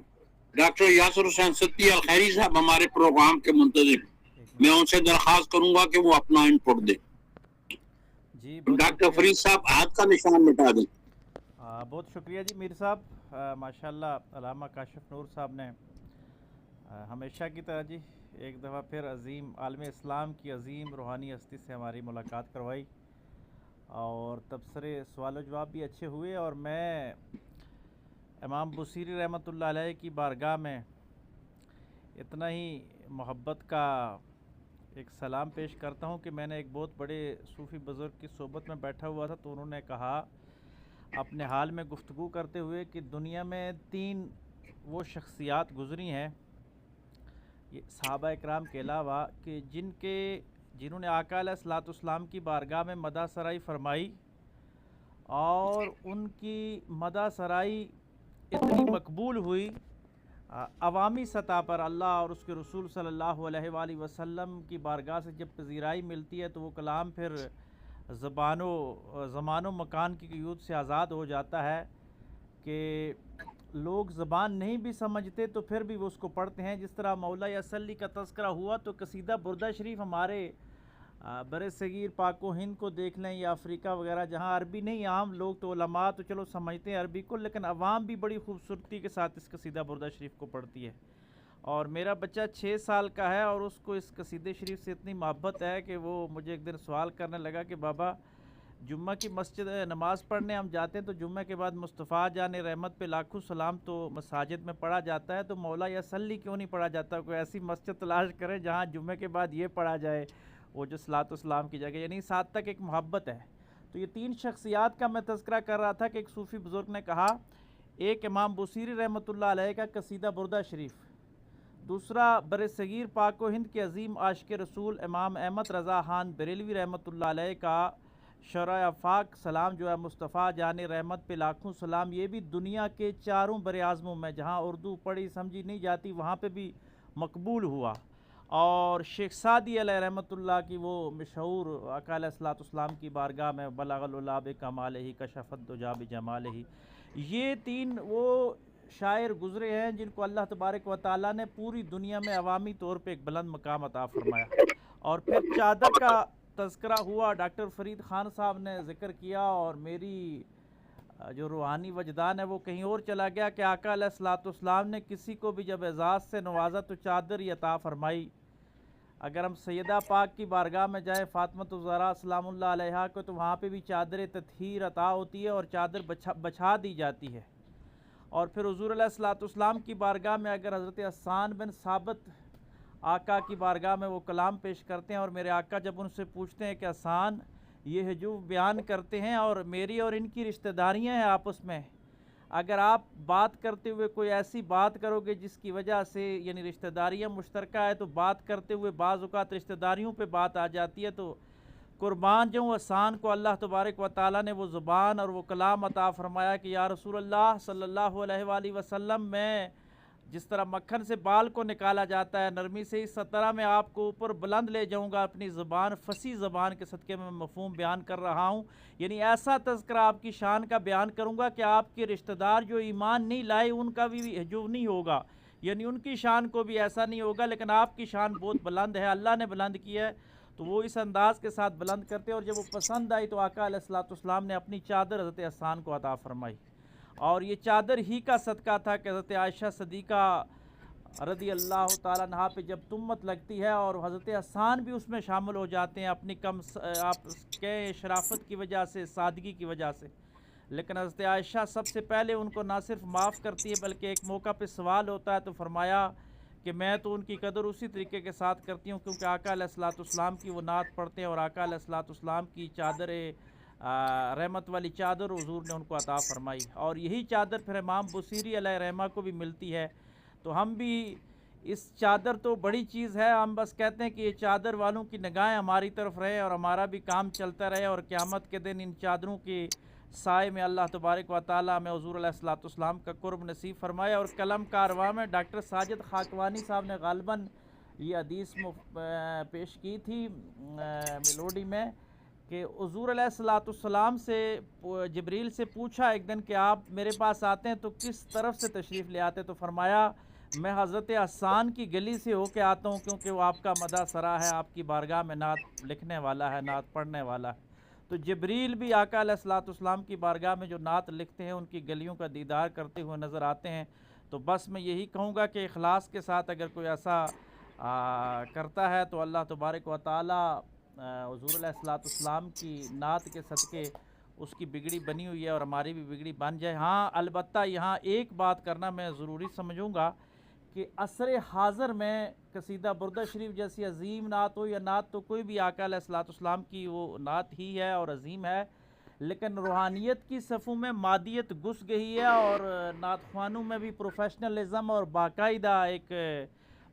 [SPEAKER 2] ڈاکٹر یاسر حسین ستی الخیری صاحب ہمارے پروگرام کے منتظم, میں ان سے درخواست کروں گا کہ وہ اپنا انپٹ دیں.
[SPEAKER 5] جی
[SPEAKER 2] ڈاکٹر فرید صاحب ہاتھ کا نشان مٹا دیں.
[SPEAKER 5] بہت شکریہ جی میر صاحب. ماشاءاللہ علامہ کاشف نور صاحب نے ہمیشہ کی طرح جی ایک دفعہ پھر عظیم عالم اسلام کی عظیم روحانی ہستی سے ہماری ملاقات کروائی, اور تبصرے سوال و جواب بھی اچھے ہوئے. اور میں امام بصیری رحمۃ اللہ علیہ کی بارگاہ میں اتنا ہی محبت کا ایک سلام پیش کرتا ہوں کہ میں نے ایک بہت بڑے صوفی بزرگ کی صحبت میں بیٹھا ہوا تھا, تو انہوں نے کہا اپنے حال میں گفتگو کرتے ہوئے کہ دنیا میں 3 وہ شخصیات گزری ہیں, یہ صحابہ اکرام کے علاوہ, کہ جن کے جنہوں نے آقا علیہ الصلوۃ والسلام کی بارگاہ میں مدح سرائی فرمائی، اور ان کی مدح سرائی اتنی مقبول ہوئی عوامی سطح پر، اللہ اور اس کے رسول صلی اللہ علیہ وآلہ وسلم کی بارگاہ سے جب پذیرائی ملتی ہے تو وہ کلام پھر زمان و مکان کی قیود سے آزاد ہو جاتا ہے کہ لوگ زبان نہیں بھی سمجھتے تو پھر بھی وہ اس کو پڑھتے ہیں۔ جس طرح مولا اصلی کا تذکرہ ہوا تو قصیدہ بردہ شریف ہمارے بر صغیر پاک و ہند کو دیکھ لیں یا افریقہ وغیرہ جہاں عربی نہیں، عام لوگ تو علماء تو چلو سمجھتے ہیں عربی کو، لیکن عوام بھی بڑی خوبصورتی کے ساتھ اس قصیدہ بردہ شریف کو پڑھتی ہے۔ اور میرا بچہ 6 سال کا ہے اور اس کو اس قصیدے شریف سے اتنی محبت ہے کہ وہ مجھے ایک دن سوال کرنے لگا کہ بابا جمعہ کی مسجد نماز پڑھنے ہم جاتے ہیں تو جمعہ کے بعد مصطفیٰ جان رحمت پہ لاکھوں سلام تو مساجد میں پڑھا جاتا ہے، تو مولا یصلی کیوں نہیں پڑھا جاتا؟ کوئی ایسی مسجد تلاش کریں جہاں جمعہ کے بعد یہ پڑھا جائے، وہ جو صلاۃ والسلام کی جگہ، یعنی ساتھ تک ایک محبت ہے۔ تو یہ 3 شخصیات کا میں تذکرہ کر رہا تھا کہ ایک صوفی بزرگ نے کہا، ایک امام بوصیری رحمۃ اللہ علیہ کا قصیدہ بردہ شریف، دوسرا بر صغیر پاک و ہند کے عظیم عاشق رسول امام احمد رضا خان بریلوی رحمۃ اللہ علیہ کا شرع افاق سلام جو ہے مصطفیٰ جان رحمت پہ لاکھوں سلام، یہ بھی دنیا کے 4 بر اعظموں میں جہاں اردو پڑھی سمجھی نہیں جاتی وہاں پہ بھی مقبول ہوا۔ اور شیخ سعدی علیہ رحمۃ اللہ کی وہ مشہور آقا علیہ الصلوۃ والسلام کی بارگاہ میں بلغ العلا بکمالہ کشف الدجی بجمالہ، یہ 3 وہ شاعر گزرے ہیں جن کو اللہ تبارک و تعالیٰ نے پوری دنیا میں عوامی طور پہ ایک بلند مقام عطا فرمایا۔ اور پھر چادر کا تذکرہ ہوا، ڈاکٹر فرید خان صاحب نے ذکر کیا، اور میری جو روحانی وجدان ہے وہ کہیں اور چلا گیا کہ آقا علیہ الصلوۃ والسلام نے کسی کو بھی جب اعزاز سے نوازا تو چادر ہی عطا فرمائی۔ اگر ہم سیدہ پاک کی بارگاہ میں جائیں فاطمۃ الزہرا سلام اللہ علیہا کو، تو وہاں پہ بھی چادر تطہیر عطا ہوتی ہے اور چادر بچھا دی جاتی ہے۔ اور پھر حضور علیہ الصلوۃ والسلام کی بارگاہ میں اگر حضرت حسان بن ثابت آقا کی بارگاہ میں وہ کلام پیش کرتے ہیں، اور میرے آقا جب ان سے پوچھتے ہیں کہ حسان یہ حجوب بیان کرتے ہیں اور میری اور ان کی رشتہ داریاں ہیں آپس میں، اگر آپ بات کرتے ہوئے کوئی ایسی بات کرو گے جس کی وجہ سے یعنی رشتہ داریاں مشترکہ ہے، تو بات کرتے ہوئے بعض اوقات رشتہ داریوں پہ بات آ جاتی ہے، تو قربان جاؤں حسان کو اللہ تبارک و تعالیٰ نے وہ زبان اور وہ کلام عطا فرمایا کہ یا رسول اللہ صلی اللہ علیہ وآلہ وسلم، میں جس طرح مکھن سے بال کو نکالا جاتا ہے نرمی سے، اس طرح میں آپ کو اوپر بلند لے جاؤں گا اپنی زبان، فصیح زبان کے صدقے میں مفہوم بیان کر رہا ہوں، یعنی ایسا تذکرہ آپ کی شان کا بیان کروں گا کہ آپ کے رشتہ دار جو ایمان نہیں لائے ان کا بھی حجوب نہیں ہوگا، یعنی ان کی شان کو بھی ایسا نہیں ہوگا، لیکن آپ کی شان بہت بلند ہے، اللہ نے بلند کی ہے، تو وہ اس انداز کے ساتھ بلند کرتے ہیں۔ اور جب وہ پسند آئی تو آقا علیہ الصلوۃ والسلام نے اپنی چادر حضرت حسان کو عطا فرمائی، اور یہ چادر ہی کا صدقہ تھا کہ حضرت عائشہ صدیقہ رضی اللہ تعالیٰ عنہا پہ جب تہمت لگتی ہے اور حضرت حسان بھی اس میں شامل ہو جاتے ہیں اپنی آپ کے شرافت کی وجہ سے، سادگی کی وجہ سے، لیکن حضرت عائشہ سب سے پہلے ان کو نہ صرف معاف کرتی ہے بلکہ ایک موقع پہ سوال ہوتا ہے تو فرمایا کہ میں تو ان کی قدر اسی طریقے کے ساتھ کرتی ہوں کیونکہ آقا علیہ الصلوۃ والسلام کی وہ نعت پڑھتے ہیں، اور آقا علیہ الصلوۃ والسلام کی چادر رحمت والی چادر حضور نے ان کو عطا فرمائی، اور یہی چادر پھر امام بوصیری علیہ رحمہ کو بھی ملتی ہے۔ تو ہم بھی اس چادر تو بڑی چیز ہے، ہم بس کہتے ہیں کہ یہ چادر والوں کی نگاہیں ہماری طرف رہے اور ہمارا بھی کام چلتا رہے، اور قیامت کے دن ان چادروں کے سائے میں اللہ تبارک و تعالیٰ میں حضور علیہ الصلوۃ والسلام کا قرب نصیب فرمائے۔ اور قلم کارواں میں ڈاکٹر ساجد خاکوانی صاحب نے غالباً یہ حدیث پیش کی تھی میلوڈی میں کہ حضور علیہ الصلوۃ والسلام سے جبریل سے پوچھا ایک دن کہ آپ میرے پاس آتے ہیں تو کس طرف سے تشریف لے آتے، تو فرمایا میں حضرت حسان کی گلی سے ہو کے آتا ہوں کیونکہ وہ آپ کا مدح سرا ہے، آپ کی بارگاہ میں نعت لکھنے والا ہے، نعت پڑھنے والا ہے۔ تو جبریل بھی آقا علیہ الصلوۃ والسلام کی بارگاہ میں جو نعت لکھتے ہیں ان کی گلیوں کا دیدار کرتے ہوئے نظر آتے ہیں۔ تو بس میں یہی کہوں گا کہ اخلاص کے ساتھ اگر کوئی ایسا کرتا ہے تو اللہ تبارک و تعالیٰ حضور علیہ الصلوۃ والسلام کی نعت کے صدقے اس کی بگڑی بنی ہوئی ہے اور ہماری بھی بگڑی بن جائے۔ ہاں البتہ یہاں ایک بات کرنا میں ضروری سمجھوں گا کہ عصر حاضر میں قصیدہ بردہ شریف جیسی عظیم نعت ہو یا نعت تو کوئی بھی آقا علیہ الصلوۃ والسلام کی وہ نعت ہی ہے اور عظیم ہے، لیکن روحانیت کی صفوں میں مادیت گھس گئی ہے، اور نعت خوانوں میں بھی پروفیشنلزم اور باقاعدہ ایک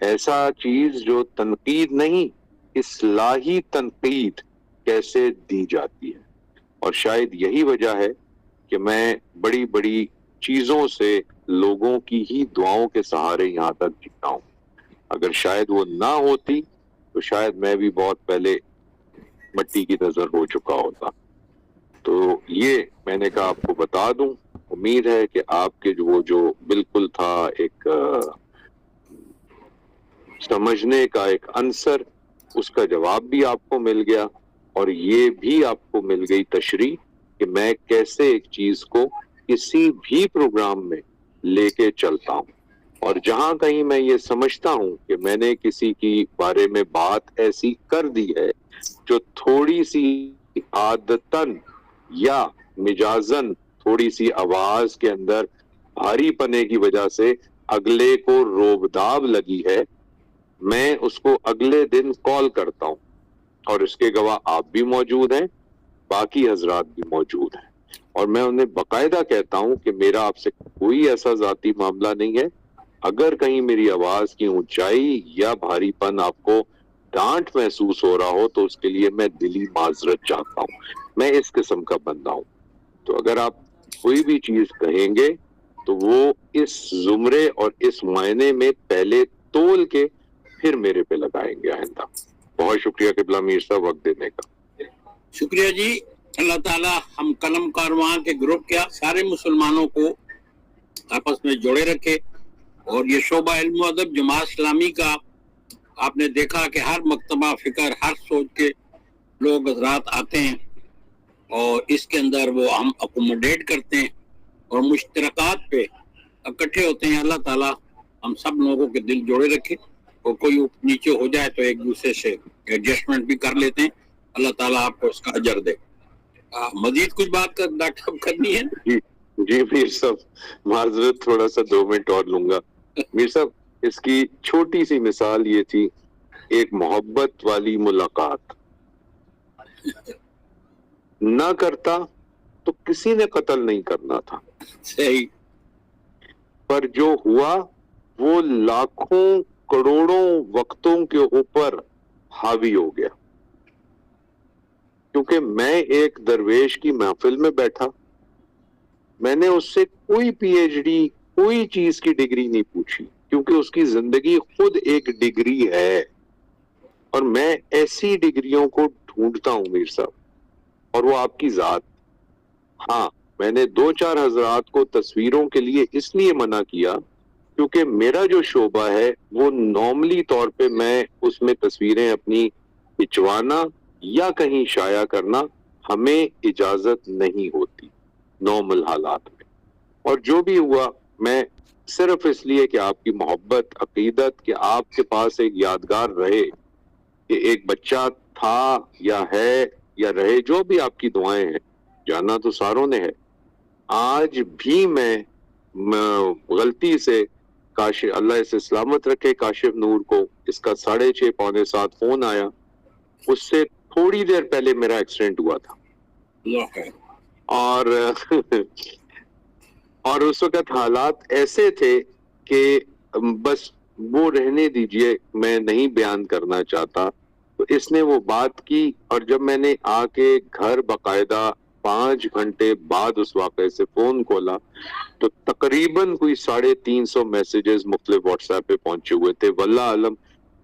[SPEAKER 4] ایسا چیز جو تنقید نہیں، اصلاحی تنقید کیسے دی جاتی ہے. اور شاید یہی وجہ ہے کہ میں بڑی بڑی چیزوں سے لوگوں کی ہی دعاؤں کے سہارے یہاں تک جیتا ہوں. اگر شاید وہ نہ ہوتی تو شاید میں بھی بہت پہلے مٹی کی نظر ہو چکا ہوتا. تو یہ میں نے کہا آپ کو بتا دوں. امید ہے کہ آپ کے جو بالکل تھا ایک سمجھنے کا ایک عنصر، اس کا جواب بھی آپ کو مل گیا، اور یہ بھی آپ کو مل گئی تشریح کہ میں کیسے ایک چیز کو کسی بھی پروگرام میں لے کے چلتا ہوں. اور جہاں کہیں میں یہ سمجھتا ہوں کہ میں نے کسی کی بارے میں بات ایسی کر دی ہے جو تھوڑی سی عادتاً یا مجازن تھوڑی سی آواز کے اندر بھاری پنے کی وجہ سے اگلے کو روبداب لگی ہے، میں اس کو اگلے دن کال کرتا ہوں، اور اس کے گواہ آپ بھی موجود ہیں، باقی حضرات بھی موجود ہیں، اور میں انہیں باقاعدہ کہتا ہوں کہ میرا آپ سے کوئی ایسا ذاتی معاملہ نہیں ہے. اگر کہیں میری آواز کی اونچائی یا بھاری پن آپ کو ڈانٹ محسوس ہو رہا ہو تو اس کے لیے میں دلی معذرت چاہتا ہوں. میں اس قسم کا بندہ ہوں. تو اگر آپ کوئی بھی چیز کہیں گے تو وہ اس زمرے اور اس معنی میں پہلے تول کے پھر میرے پہ لگائیں گے آئندہ. بہت شکریہ قبلہ میر صاحب وقت دینے کا.
[SPEAKER 2] شکریہ جی. اللہ تعالیٰ ہم قلم کارواں کے گروپ کے سارے مسلمانوں کو آپس میں جوڑے رکھے، اور یہ شعبہ علم و ادب جماعت اسلامی کا آپ نے دیکھا کہ ہر مکتبہ فکر، ہر سوچ کے لوگ حضرات آتے ہیں، اور اس کے اندر وہ ہم اکوموڈیٹ کرتے ہیں اور مشترکات پہ اکٹھے ہوتے ہیں. اللہ تعالیٰ ہم سب لوگوں کے دل جوڑے رکھے، اور کوئی نیچے ہو جائے تو ایک دوسرے سے ایڈجسٹمنٹ بھی کر لیتے ہیں. اللہ تعالیٰ آپ کو اس کا اجر دے. مزید کچھ بات ڈاکٹر صاحب کرنی ہے؟
[SPEAKER 4] جی میر صاحب معذرت، تھوڑا سا 2 منٹ اور لوں گا. میر صاحب اس کی چھوٹی سی مثال یہ تھی، ایک محبت والی ملاقات. نہ کرتا تو کسی نے قتل نہیں کرنا تھا،
[SPEAKER 2] صحیح.
[SPEAKER 4] پر جو ہوا وہ لاکھوں کروڑوں وقتوں کے اوپر حاوی ہو گیا. کیونکہ میں ایک درویش کی محفل میں بیٹھا، میں نے اس سے کوئی پی ایچ ڈی، کوئی چیز کی ڈگری نہیں پوچھی، کیونکہ اس کی زندگی خود ایک ڈگری ہے، اور میں ایسی ڈگریوں کو ڈھونڈتا ہوں میر صاحب، اور وہ آپ کی ذات. ہاں میں نے 2-4 حضرات کو تصویروں کے لیے اس لیے منع کیا کیونکہ میرا جو شعبہ ہے وہ نارملی طور پہ میں اس میں تصویریں اپنی کھنچوانا یا کہیں شائع کرنا ہمیں اجازت نہیں ہوتی نارمل حالات میں. اور جو بھی ہوا میں صرف اس لیے کہ آپ کی محبت، عقیدت، کہ آپ کے پاس ایک یادگار رہے کہ ایک بچہ تھا یا ہے یا رہے، جو بھی آپ کی دعائیں ہیں، جانا تو ساروں نے ہے. آج بھی میں غلطی سے اللہ اسے سلامت رکھے کاشف نور کو، اس کا 6:30 پونے 7 فون آیا، اس سے تھوڑی دیر پہلے میرا ایکسیڈنٹ ہوا تھا، اور اس وقت حالات ایسے تھے کہ بس وہ رہنے دیجئے، میں نہیں بیان کرنا چاہتا. تو اس نے وہ بات کی، اور جب میں نے آ کے گھر باقاعدہ 5 گھنٹے بعد اس واقعے سے فون کھولا تو تقریباً کوئی 350 میسیجز مختلف واٹس ایپ پہ پہنچے ہوئے تھے. واللہ علم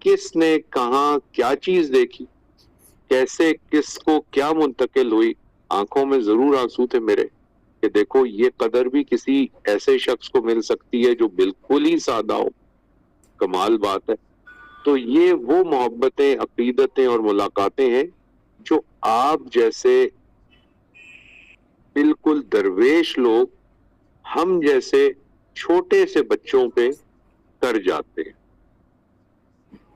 [SPEAKER 4] کس نے کہاں کیا چیز دیکھی، کیسے کس کو کیا منتقل ہوئی. آنکھوں میں ضرور آنسو تھے میرے کہ دیکھو یہ قدر بھی کسی ایسے شخص کو مل سکتی ہے جو بالکل ہی سادہ ہو. کمال بات ہے. تو یہ وہ محبتیں، عقیدتیں اور ملاقاتیں ہیں جو آپ جیسے بالکل درویش لوگ ہم جیسے چھوٹے سے بچوں پہ کر جاتے ہیں،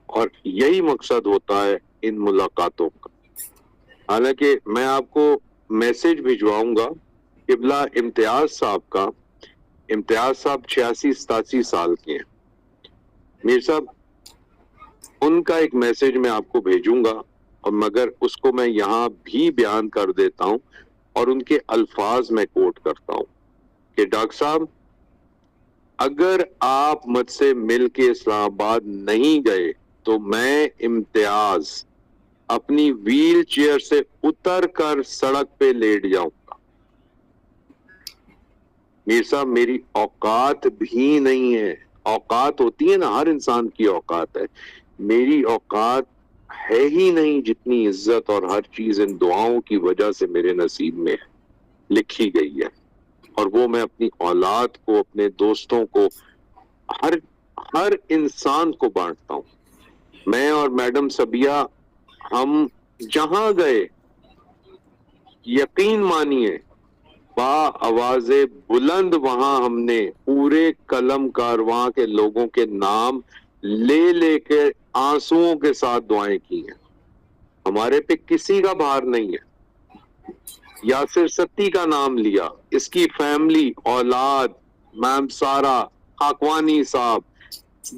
[SPEAKER 4] اور یہی مقصد ہوتا ہے ان ملاقاتوں کا. حالانکہ میں آپ کو میسج بھجواؤں گا قبلہ امتیاز صاحب کا. امتیاز صاحب 86-87 سال کے ہیں میر صاحب. ان کا ایک میسج میں آپ کو بھیجوں گا، اور مگر اس کو میں یہاں بھی بیان کر دیتا ہوں، اور ان کے الفاظ میں کوٹ کرتا ہوں کہ ڈاکٹر صاحب اگر آپ مجھ سے مل کے اسلام آباد نہیں گئے تو میں امتیاز اپنی ویل چیئر سے اتر کر سڑک پہ لیٹ جاؤں گا. میر صاحب میری اوقات بھی نہیں ہے. اوقات ہوتی ہے نا، ہر انسان کی اوقات ہے. میری اوقات ہے ہی نہیں جتنی عزت اور ہر چیز ان دعاؤں کی وجہ سے میرے نصیب میں لکھی گئی ہے. اور وہ میں اپنی اولاد کو، اپنے دوستوں کو، ہر انسان کو بانٹتا ہوں. میں اور میڈم سبیہ ہم جہاں گئے یقین مانیے با آواز بلند وہاں ہم نے پورے قلم کارواں کے لوگوں کے نام لے لے کے آنسوؤں کے ساتھ دعائیں کی ہیں. ہمارے پہ کسی کا بھار نہیں ہے. یاسر ستی کا نام لیا، اس کی فیملی، اولاد، میم سارا، خاکوانی صاحب،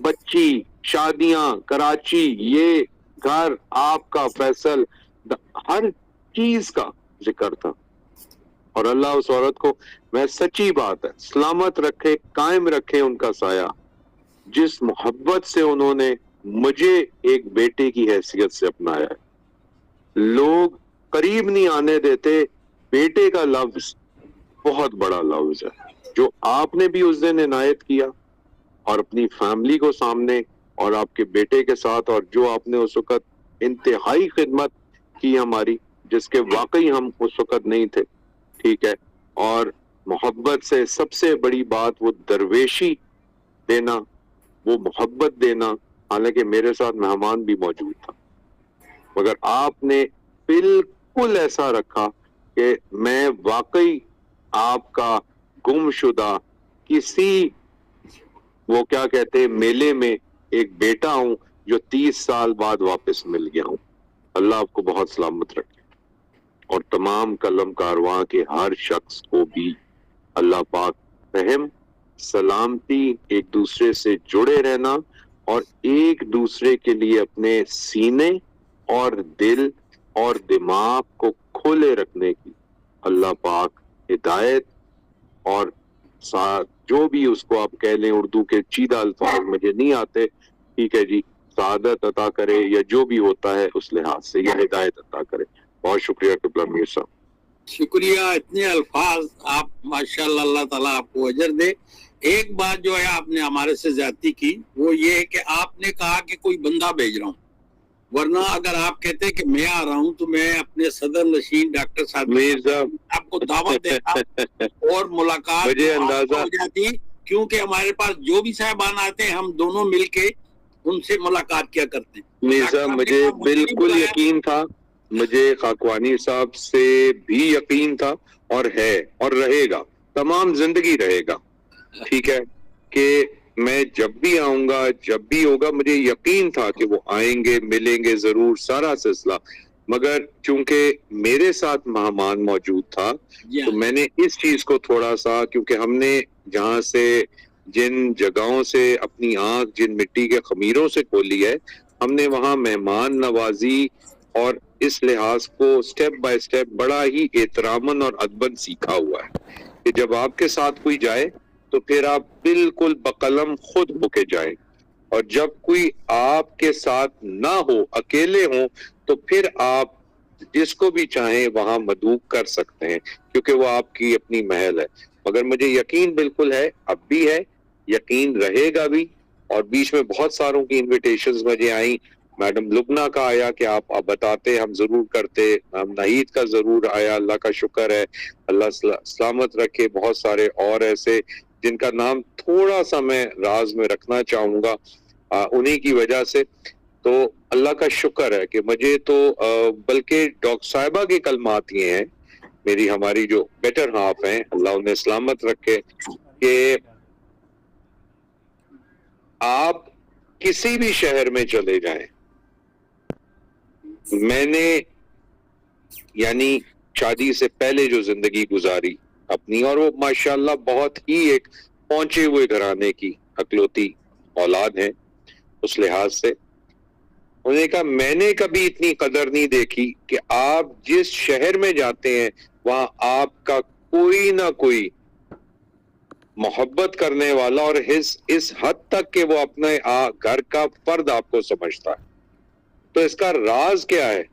[SPEAKER 4] بچی، شادیاں، کراچی، یہ گھر آپ کا، فیصل، ہر چیز کا ذکر تھا. اور اللہ اس عورت کو، میں سچی بات ہے، سلامت رکھے، قائم رکھے ان کا سایہ. جس محبت سے انہوں نے مجھے ایک بیٹے کی حیثیت سے اپنایا ہے. لوگ قریب نہیں آنے دیتے. بیٹے کا لفظ بہت بڑا لفظ ہے جو آپ نے بھی اس دن عنایت کیا، اور اپنی فیملی کو سامنے اور آپ کے بیٹے کے ساتھ، اور جو آپ نے اس وقت انتہائی خدمت کی ہماری، جس کے واقعی ہم اس وقت نہیں تھے. ٹھیک ہے. اور محبت سے سب سے بڑی بات وہ درویشی دینا، وہ محبت دینا. حالانکہ میرے ساتھ مہمان بھی موجود تھا، مگر آپ نے بالکل ایسا رکھا کہ میں واقعی آپ کا گم شدہ کسی، وہ کیا کہتے ہیں، میلے میں ایک بیٹا ہوں جو 30 سال بعد واپس مل گیا ہوں. اللہ آپ کو بہت سلامت رکھے. اور تمام قلم کارواں کے ہر شخص کو بھی اللہ پاک رحم، سلامتی، ایک دوسرے سے جڑے رہنا اور ایک دوسرے کے لیے اپنے سینے اور دل اور دماغ کو کھولے رکھنے کی اللہ پاک ہدایت، اور ساتھ جو بھی اس کو آپ کہہ لیں، اردو کے چیدہ الفاظ مجھے نہیں آتے، ٹھیک ہے جی، سعادت عطا کرے یا جو بھی ہوتا ہے اس لحاظ سے، یا ہدایت عطا کرے. بہت شکریہ قبلہ میر صاحب.
[SPEAKER 2] شکریہ. اتنے الفاظ آپ، ماشاءاللہ، اللہ تعالیٰ آپ کو اجر دے. ایک بات جو ہے آپ نے ہمارے سے زیادتی کی، وہ یہ ہے کہ آپ نے کہا کہ کوئی بندہ بھیج رہا ہوں، ورنہ اگر آپ کہتے کہ میں آ رہا ہوں تو میں اپنے صدر نشین ڈاکٹر صاحب
[SPEAKER 4] میر صاحب
[SPEAKER 2] آپ کو دعوت دیتا اور ملاقات
[SPEAKER 4] مجھے اندازہ
[SPEAKER 2] ہو جاتی، کیونکہ ہمارے پاس جو بھی صاحبان آتے ہیں ہم دونوں مل کے ان سے ملاقات کیا کرتے ہیں.
[SPEAKER 4] میر صاحب مجھے بالکل یقین تھا، مجھے خاکوانی صاحب سے بھی یقین تھا، اور ہے اور رہے گا، تمام زندگی رہے گا. ٹھیک ہے کہ میں جب بھی آؤں گا، جب بھی ہوگا، مجھے یقین تھا کہ وہ آئیں گے، ملیں گے ضرور، سارا سلسلہ. مگر چونکہ میرے ساتھ مہمان موجود تھا تو میں نے اس چیز کو تھوڑا سا، کیونکہ ہم نے جہاں سے، جن جگہوں سے اپنی آنکھ جن مٹی کے خمیروں سے کھولی ہے، ہم نے وہاں مہمان نوازی اور اس لحاظ کو سٹیپ بائی سٹیپ بڑا ہی احتراماً اور ادباً سیکھا ہوا ہے کہ جب آپ کے ساتھ کوئی جائے تو پھر آپ بالکل بقلم خود ہو کے جائیں، اور جب کوئی آپ کے ساتھ نہ ہو، اکیلے ہوں، تو پھر آپ جس کو بھی چاہیں وہاں مدعو کر سکتے ہیں، کیونکہ وہ آپ کی اپنی محل ہے. مگر مجھے یقین بالکل ہے، اب بھی ہے، یقین رہے گا بھی. اور بیچ میں بہت ساروں کی انویٹیشنز مجھے آئیں. میڈم لبنہ کا آیا کہ آپ بتاتے، ہم ضرور کرتے. نہید کا ضرور آیا، اللہ کا شکر ہے، اللہ سلامت رکھے. بہت سارے اور ایسے جن کا نام تھوڑا سا میں راز میں رکھنا چاہوں گا انہی کی وجہ سے. تو اللہ کا شکر ہے کہ مجھے تو بلکہ ڈاکٹر صاحبہ کے کلمات یہ ہیں، میری ہماری جو بیٹر ہاف ہیں، اللہ انہیں سلامت رکھے، کہ آپ کسی بھی شہر میں چلے جائیں. میں نے یعنی شادی سے پہلے جو زندگی گزاری اپنی، اور وہ ماشاءاللہ بہت ہی ایک پہنچے ہوئے گھرانے کی اکلوتی اولاد ہیں، اس لحاظ سے انہوں نے کہا میں نے کبھی اتنی قدر نہیں دیکھی کہ آپ جس شہر میں جاتے ہیں وہاں آپ کا کوئی نہ کوئی محبت کرنے والا اور اس حد تک کہ وہ اپنے گھر کا فرد آپ کو سمجھتا ہے. تو اس کا راز کیا ہے؟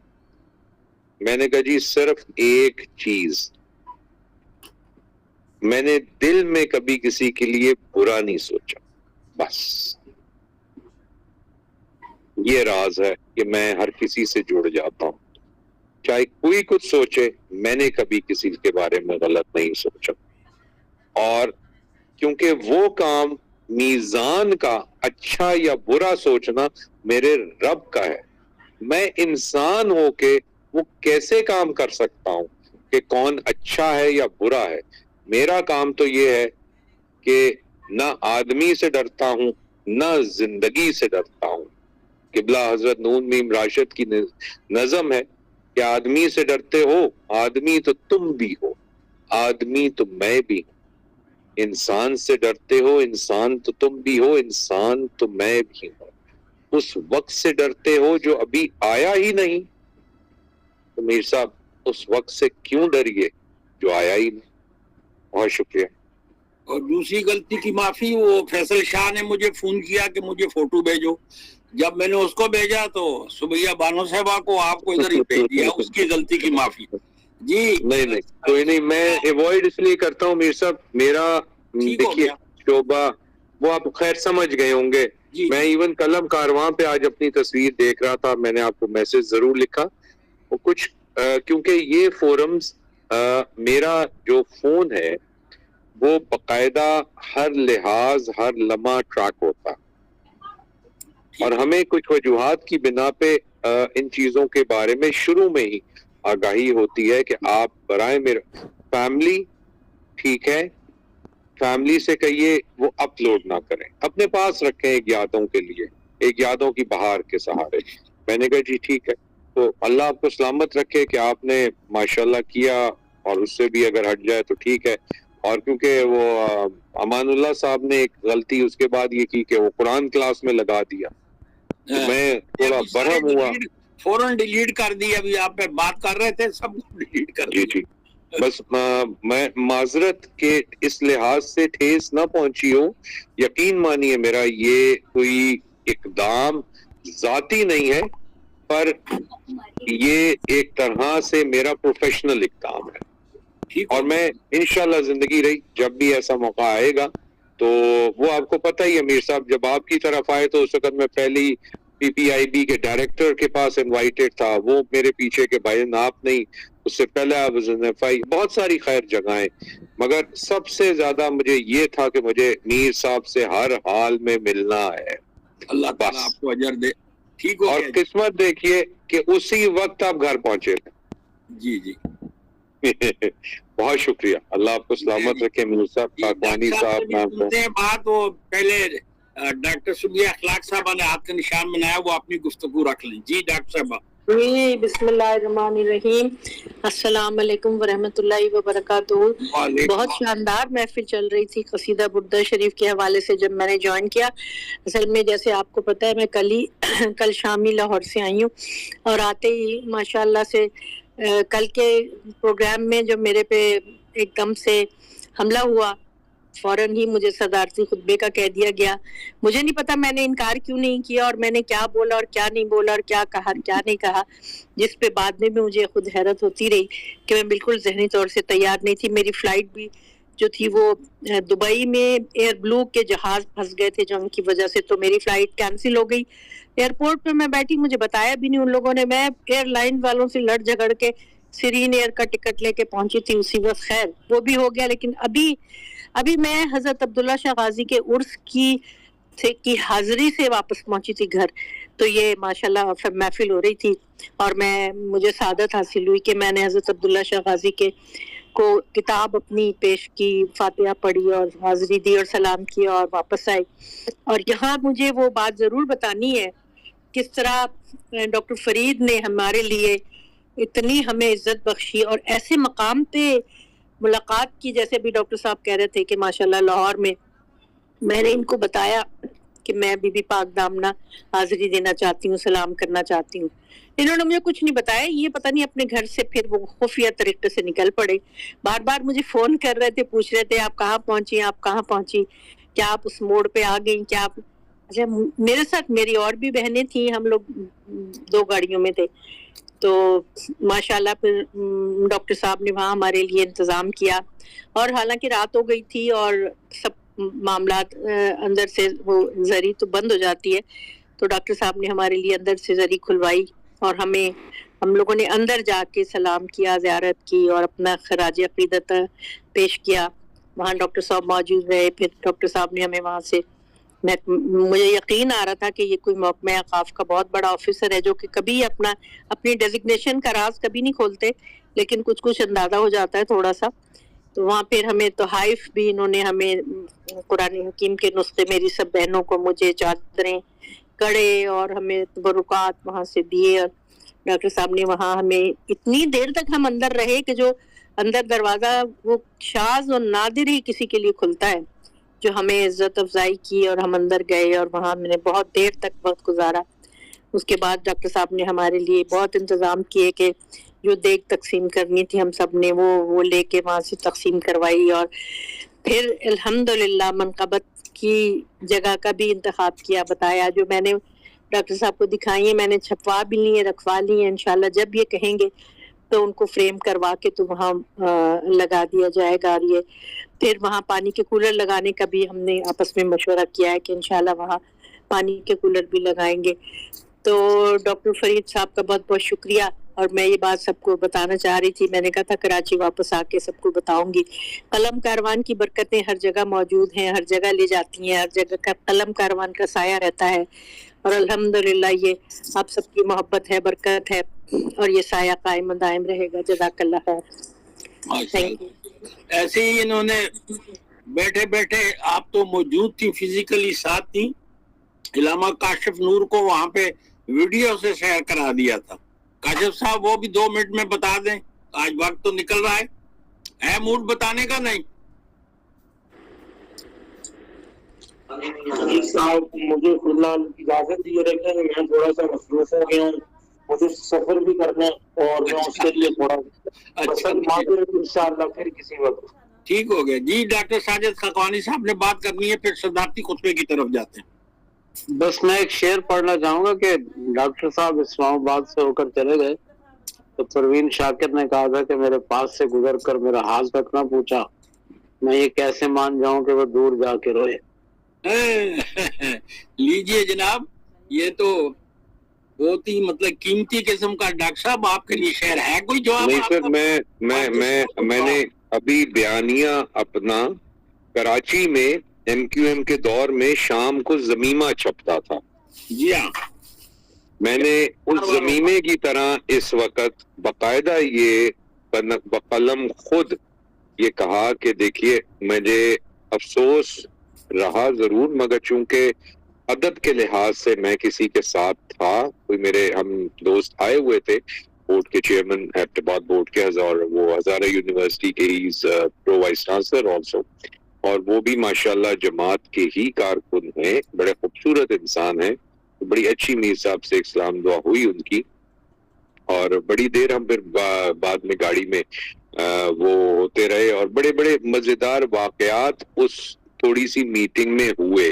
[SPEAKER 4] میں نے کہا جی صرف ایک چیز، میں نے دل میں کبھی کسی کے لیے برا نہیں سوچا، بس یہ راز ہے کہ میں ہر کسی سے جڑ جاتا ہوں، چاہے کوئی کچھ سوچے، میں نے کبھی کسی کے بارے میں غلط نہیں سوچا. اور کیونکہ وہ کام میزان کا اچھا یا برا سوچنا میرے رب کا ہے، میں انسان ہو کے وہ کیسے کام کر سکتا ہوں کہ کون اچھا ہے یا برا ہے. میرا کام تو یہ ہے کہ نہ آدمی سے ڈرتا ہوں نہ زندگی سے ڈرتا ہوں. قبلہ حضرت نون میم راشد کی نظم ہے کہ آدمی سے ڈرتے ہو، آدمی تو تم بھی ہو، آدمی تو میں بھی ہوں. انسان سے ڈرتے ہو، انسان تو تم بھی ہو، انسان تو میں بھی ہوں. اس وقت سے ڈرتے ہو جو ابھی آیا ہی نہیں، تو میر صاحب اس وقت سے کیوں ڈریے جو آیا ہی نہیں. بہت شکریہ.
[SPEAKER 2] اور دوسری غلطی کی معافی، وہ فیصل شاہ نے مجھے فون کیا کہ مجھے فوٹو بھیجو، جب میں نے اس کو بھیجا تو صبحیہ بانو صاحبہ کو آپ کو ادھر ہی بھیج دیا، اس کی غلطی کی معافی. جی
[SPEAKER 4] نہیں کوئی نہیں، میں ایوائڈ اس لیے کرتا ہوں میر صاحب، میرا دیکھیے شعبہ وہ آپ خیر سمجھ گئے ہوں گے. میں ایون قلم کارواں پہ آج اپنی تصویر دیکھ رہا تھا، میں نے آپ کو میسج ضرور لکھا. وہ کچھ کیونکہ یہ فورمز میرا جو فون ہے وہ باقاعدہ ہر لحاظ ہر لمحہ ٹریک ہوتا، اور ہمیں کچھ وجوہات کی بنا پہ ان چیزوں کے بارے میں شروع میں ہی آگاہی ہوتی ہے کہ آپ برائے میرے فیملی ٹھیک ہے، فیملی سے کہیے وہ اپلوڈ نہ کریں، اپنے پاس رکھیں ایک یادوں کے لیے، ایک یادوں کی بہار کے سہارے. میں نے کہا جی ٹھیک ہے. تو اللہ آپ کو سلامت رکھے کہ آپ نے ماشاءاللہ کیا، اور اس سے بھی اگر ہٹ جائے تو ٹھیک ہے. اور کیونکہ وہ امان اللہ صاحب نے ایک غلطی اس کے بعد یہ کی کہ وہ قرآن کلاس میں لگا دیا، تو میں تھوڑا برہم ہوا،
[SPEAKER 2] فوراً ڈیلیٹ کر دی. ابھی آپ پہ بات کر رہے تھے سب ڈیلیٹ کر دی.
[SPEAKER 4] جی بس میں معذرت کے اس لحاظ سے ٹھیس نہ پہنچی ہو. یقین مانیے میرا یہ کوئی اقدام ذاتی نہیں ہے، پر یہ ایک طرح سے میرا پروفیشنل اقدام ہے. اور میں انشاءاللہ زندگی رہی جب بھی ایسا موقع آئے گا تو وہ آپ کو پتہ ہی ہے میر صاحب، جب آپ کی طرف آئے تو اس وقت میں پہلی پی پی آئی بی کے ڈائریکٹر کے پاس انوائٹڈ تھا، وہ میرے پیچھے کے بھائی آپ نہیں، اس سے پہلے آپ بہت ساری خیر جگہیں، مگر سب سے زیادہ مجھے یہ تھا کہ مجھے میر صاحب سے ہر حال میں ملنا ہے.
[SPEAKER 2] اللہ تعالیٰ آپ کو اجر دے. ٹھیک ہو
[SPEAKER 4] اور قسمت دیکھیے کہ اسی وقت آپ گھر پہنچے.
[SPEAKER 2] جی
[SPEAKER 4] بہت شکریہ. اللہ آپ کو سلامت رکھے میر صاحب. پاکوانی صاحب
[SPEAKER 2] بات وہ پہلے ڈاکٹر سبیہ اخلاق صاحبہ نے ہاتھ کا نشان بنایا، وہ اپنی گفتگو رکھ لیں. جی ڈاکٹر صاحبہ.
[SPEAKER 6] جی بسم اللہ الرحمن الرحیم. السلام علیکم ورحمۃ اللہ وبرکاتہ. بہت شاندار محفل چل رہی تھی قصیدہ بردہ شریف کے حوالے سے. جب میں نے جوائن کیا، اصل میں جیسے آپ کو پتہ ہے میں کل شامی لاہور سے آئی ہوں، اور آتے ہی ماشاءاللہ سے کل کے پروگرام میں جو میرے پہ ایک دم سے حملہ ہوا، فوراً ہی مجھے صدارتی خطبے کا کہہ دیا گیا. مجھے نہیں پتا میں نے انکار کیوں نہیں کیا، اور میں نے کیا بولا اور کیا نہیں بولا، اور کیا کہا کیا نہیں کہا، جس پہ بعد میں بھی مجھے خود حیرت ہوتی رہی کہ میں بالکل ذہنی طور سے تیار نہیں تھی. میری فلائٹ بھی جو تھی وہ دبئی میں ایئر بلو کے جہاز پھنس گئے تھے جنگ کی وجہ سے، تو میری فلائٹ کینسل ہو گئی. ایئرپورٹ پہ میں بیٹھی، مجھے بتایا بھی نہیں ان لوگوں نے. میں ایئر لائن والوں سے لڑ جھگڑ کے سیرین ایئر کا ٹکٹ لے کے پہنچی تھی اسی وقت. خیر وہ بھی ہو گیا، لیکن ابھی میں حضرت عبداللہ شاہ غازی کے عرس کی حاضری سے واپس پہنچی تھی گھر. تو یہ ماشاءاللہ محفل ہو رہی تھی، اور مجھے سعادت حاصل ہوئی کہ میں نے حضرت عبداللہ شاہ غازی کو کتاب اپنی پیش کی، فاتحہ پڑھی اور حاضری دی اور سلام کیا اور واپس آئی. اور یہاں مجھے وہ بات ضرور بتانی ہے کس طرح ڈاکٹر فرید نے ہمارے لیے اتنی ہمیں عزت بخشی اور ایسے مقام پہ ملاقات کی. جیسے بھی ڈاکٹر صاحب کہہ رہے تھے کہ ماشاءاللہ لاہور میں نے ان کو بتایا کہ میں بی بی پاک دامنا حاضری دینا چاہتی ہوں, سلام کرنا چاہتی ہوں. انہوں نے مجھے کچھ نہیں بتایا, یہ پتہ نہیں اپنے گھر سے پھر وہ خفیہ طریقے سے نکل پڑے. بار بار مجھے فون کر رہے تھے, پوچھ رہے تھے آپ کہاں پہنچی, آپ کہاں پہنچی, کیا آپ اس موڑ پہ آ گئیں, کیا آپ. اچھا, میرے ساتھ میری اور بھی بہنیں تھیں, ہم لوگ 2 گاڑیوں میں تھے. تو ماشاءاللہ پھر ڈاکٹر صاحب نے وہاں ہمارے لیے انتظام کیا, اور حالانکہ رات ہو گئی تھی اور سب معاملات اندر سے وہ زری تو بند ہو جاتی ہے, تو ڈاکٹر صاحب نے ہمارے لیے اندر سے زری کھلوائی, اور ہم لوگوں نے اندر جا کے سلام کیا, زیارت کی, اور اپنا خراج عقیدت پیش کیا. وہاں ڈاکٹر صاحب موجود رہے. پھر ڈاکٹر صاحب نے ہمیں وہاں سے, مجھے یقین آ رہا تھا کہ یہ کوئی محکمہ اوقاف کا بہت بڑا آفیسر ہے, جو کہ کبھی اپنی ڈیزگنیشن کا راز کبھی نہیں کھولتے, لیکن کچھ اندازہ ہو جاتا ہے تھوڑا سا. تو وہاں پھر ہمیں تحائف بھی انہوں نے ہمیں قرآن حکیم کے نسخے میری سب بہنوں کو, مجھے چادریں, کڑے, اور ہمیں تبرکات وہاں سے دیے. اور ڈاکٹر صاحب نے وہاں ہمیں اتنی دیر تک ہم اندر رہے کہ جو اندر دروازہ وہ شاذ اور نادر ہی کسی کے لیے کھلتا ہے, جو ہمیں عزت افزائی کی, اور ہم اندر گئے اور وہاں ہم نے بہت دیر تک وقت گزارا. اس کے بعد ڈاکٹر صاحب نے ہمارے لیے بہت انتظام کیے کہ جو دیگ تقسیم کرنی تھی ہم سب نے وہ لے کے وہاں سے تقسیم کروائی. اور پھر الحمدللہ منقبت کی جگہ کا بھی انتخاب کیا, بتایا, جو میں نے ڈاکٹر صاحب کو دکھائی ہیں, میں نے چھپوا بھی لی ہیں, رکھوا لی ہیں. انشاءاللہ جب یہ کہیں گے تو ان کو فریم کروا کے تو وہاں لگا دیا جائے گا. اور یہ پھر وہاں پانی کے کولر لگانے کا بھی ہم نے آپس میں مشورہ کیا ہے کہ انشاءاللہ وہاں پانی کے کولر بھی لگائیں گے. تو ڈاکٹر فرید صاحب کا بہت بہت شکریہ. اور میں یہ بات سب کو بتانا چاہ رہی تھی, میں نے کہا تھا کراچی واپس آ کے سب کو بتاؤں گی. قلم کاروان کی برکتیں ہر جگہ موجود ہیں, ہر جگہ لے جاتی ہیں, ہر جگہ کا قلم کاروان کا سایہ رہتا ہے. اور الحمدللہ یہ آپ سب کی محبت ہے, برکت ہے, اور یہ سایہ قائم دائم رہے گا. جزاک اللہ خیر.
[SPEAKER 2] ایسے ہی انہوں نے بیٹھے بیٹھے, آپ تو موجود تھی, فزیکلی ساتھ تھی, علامہ کاشف نور کو وہاں پہ ویڈیو سے شیئر کرا دیا تھا. کاشف صاحب وہ بھی 2 منٹ میں بتا دیں, آج وقت تو نکل رہا ہے موڈ بتانے کا؟ نہیں
[SPEAKER 3] صاحب, مجھے فی الحال اجازت دیے رکھیں, میں تھوڑا سا مصروف ہو گیا ہوں, مجھے سفر بھی کرنا ہے, اور میں اس کے لیے تھوڑا انشاءاللہ پھر کسی وقت.
[SPEAKER 2] ٹھیک ہو گیا جی. ڈاکٹر ساجد خاقانی صاحب نے بات کرنی ہے, پھر صدارتی خطبے کی طرف جاتے ہیں.
[SPEAKER 3] بس میں ایک شعر پڑھنا چاہوں گا کہ ڈاکٹر صاحب اسلام آباد سے ہو کر چلے گئے, تو پروین شاکر نے کہا تھا کہ میرے پاس سے گزر کر میرا حال تک نہ پوچھا, میں یہ کیسے مان جاؤں کہ وہ دور جا کے روئے.
[SPEAKER 2] لیجئے جناب, یہ تو بہت ہی مطلب قیمتی قسم کا. ڈاکٹر صاحب آپ کے لیے شعر ہے کوئی جواب؟
[SPEAKER 4] نہیں سر, میں نے ابھی بیانیہ اپنا کراچی میں MQM کے دور میں شام کو زمیمہ چھپتا تھا.
[SPEAKER 2] جی ہاں,
[SPEAKER 4] میں نے اس زمیمے کی طرح اس وقت باقاعدہ یہ بقلم خود یہ کہا کہ دیکھیے مجھے افسوس رہا ضرور, مگر چونکہ ادب کے لحاظ سے میں کسی کے ساتھ تھا, کوئی میرے ہم دوست آئے ہوئے تھے, بورڈ کے چیئرمین ایبٹباد بورڈ کے, وہ ہزارہ یونیورسٹی کے پرو وائس چانسلر آلسو, اور وہ بھی ماشاءاللہ جماعت کے ہی کارکن ہیں, بڑے خوبصورت انسان ہیں. بڑی اچھی میر صاحب سے سلام دعا ہوئی ان کی, اور بڑی دیر ہم پھر بعد میں گاڑی میں وہ ہوتے رہے, اور بڑے بڑے مزیدار واقعات اس تھوڑی سی میٹنگ میں ہوئے.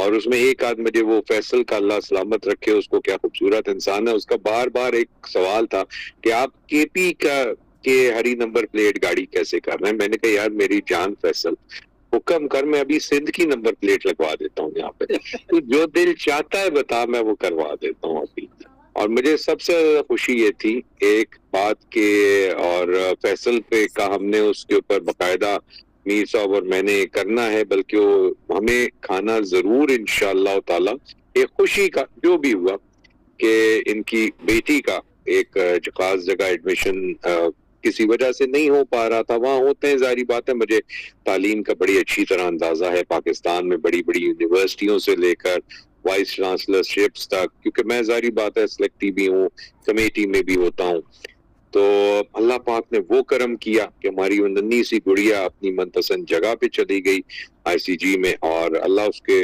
[SPEAKER 4] اور اس میں ایک آدھ مجھے وہ فیصل کا اللہ سلامت رکھے, اس کو کیا خوبصورت انسان ہے, اس کا بار بار ایک سوال تھا کہ آپ KP کے ہری نمبر پلیٹ گاڑی کیسے کر رہے ہیں. میں نے کہا یار میری جان فیصل, حکم کر, میں ابھی سندھ کی نمبر پلیٹ لگوا دیتا ہوں یہاں پہ, تو جو دل چاہتا ہے بتا, میں وہ کروا دیتا ہوں ابھی. اور مجھے سب سے خوشی یہ تھی ایک بات کہ, اور فیصل پہ کا ہم نے اس کے اوپر باقاعدہ میر صاحب اور میں نے کرنا ہے, بلکہ وہ ہمیں کھانا ضرور انشاءاللہ تعالی. ایک خوشی کا جو بھی ہوا کہ ان کی بیٹی کا ایک خاص جگہ ایڈمیشن کسی وجہ سے نہیں ہو پا رہا تھا, وہاں ہوتے ہیں ظاہری بات ہے, مجھے تعلیم کا بڑی اچھی طرح اندازہ ہے, پاکستان میں بڑی بڑی یونیورسٹیوں سے لے کر وائس چانسلر شپس تک, کیونکہ میں ظاہری بات ہے سلیکٹی بھی ہوں, کمیٹی میں بھی ہوتا ہوں. تو اللہ پاک نے وہ کرم کیا کہ ہماری ننھی سی گڑیا اپنی من پسند جگہ پہ چلی گئی ICG میں, اور اللہ اس کے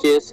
[SPEAKER 7] 6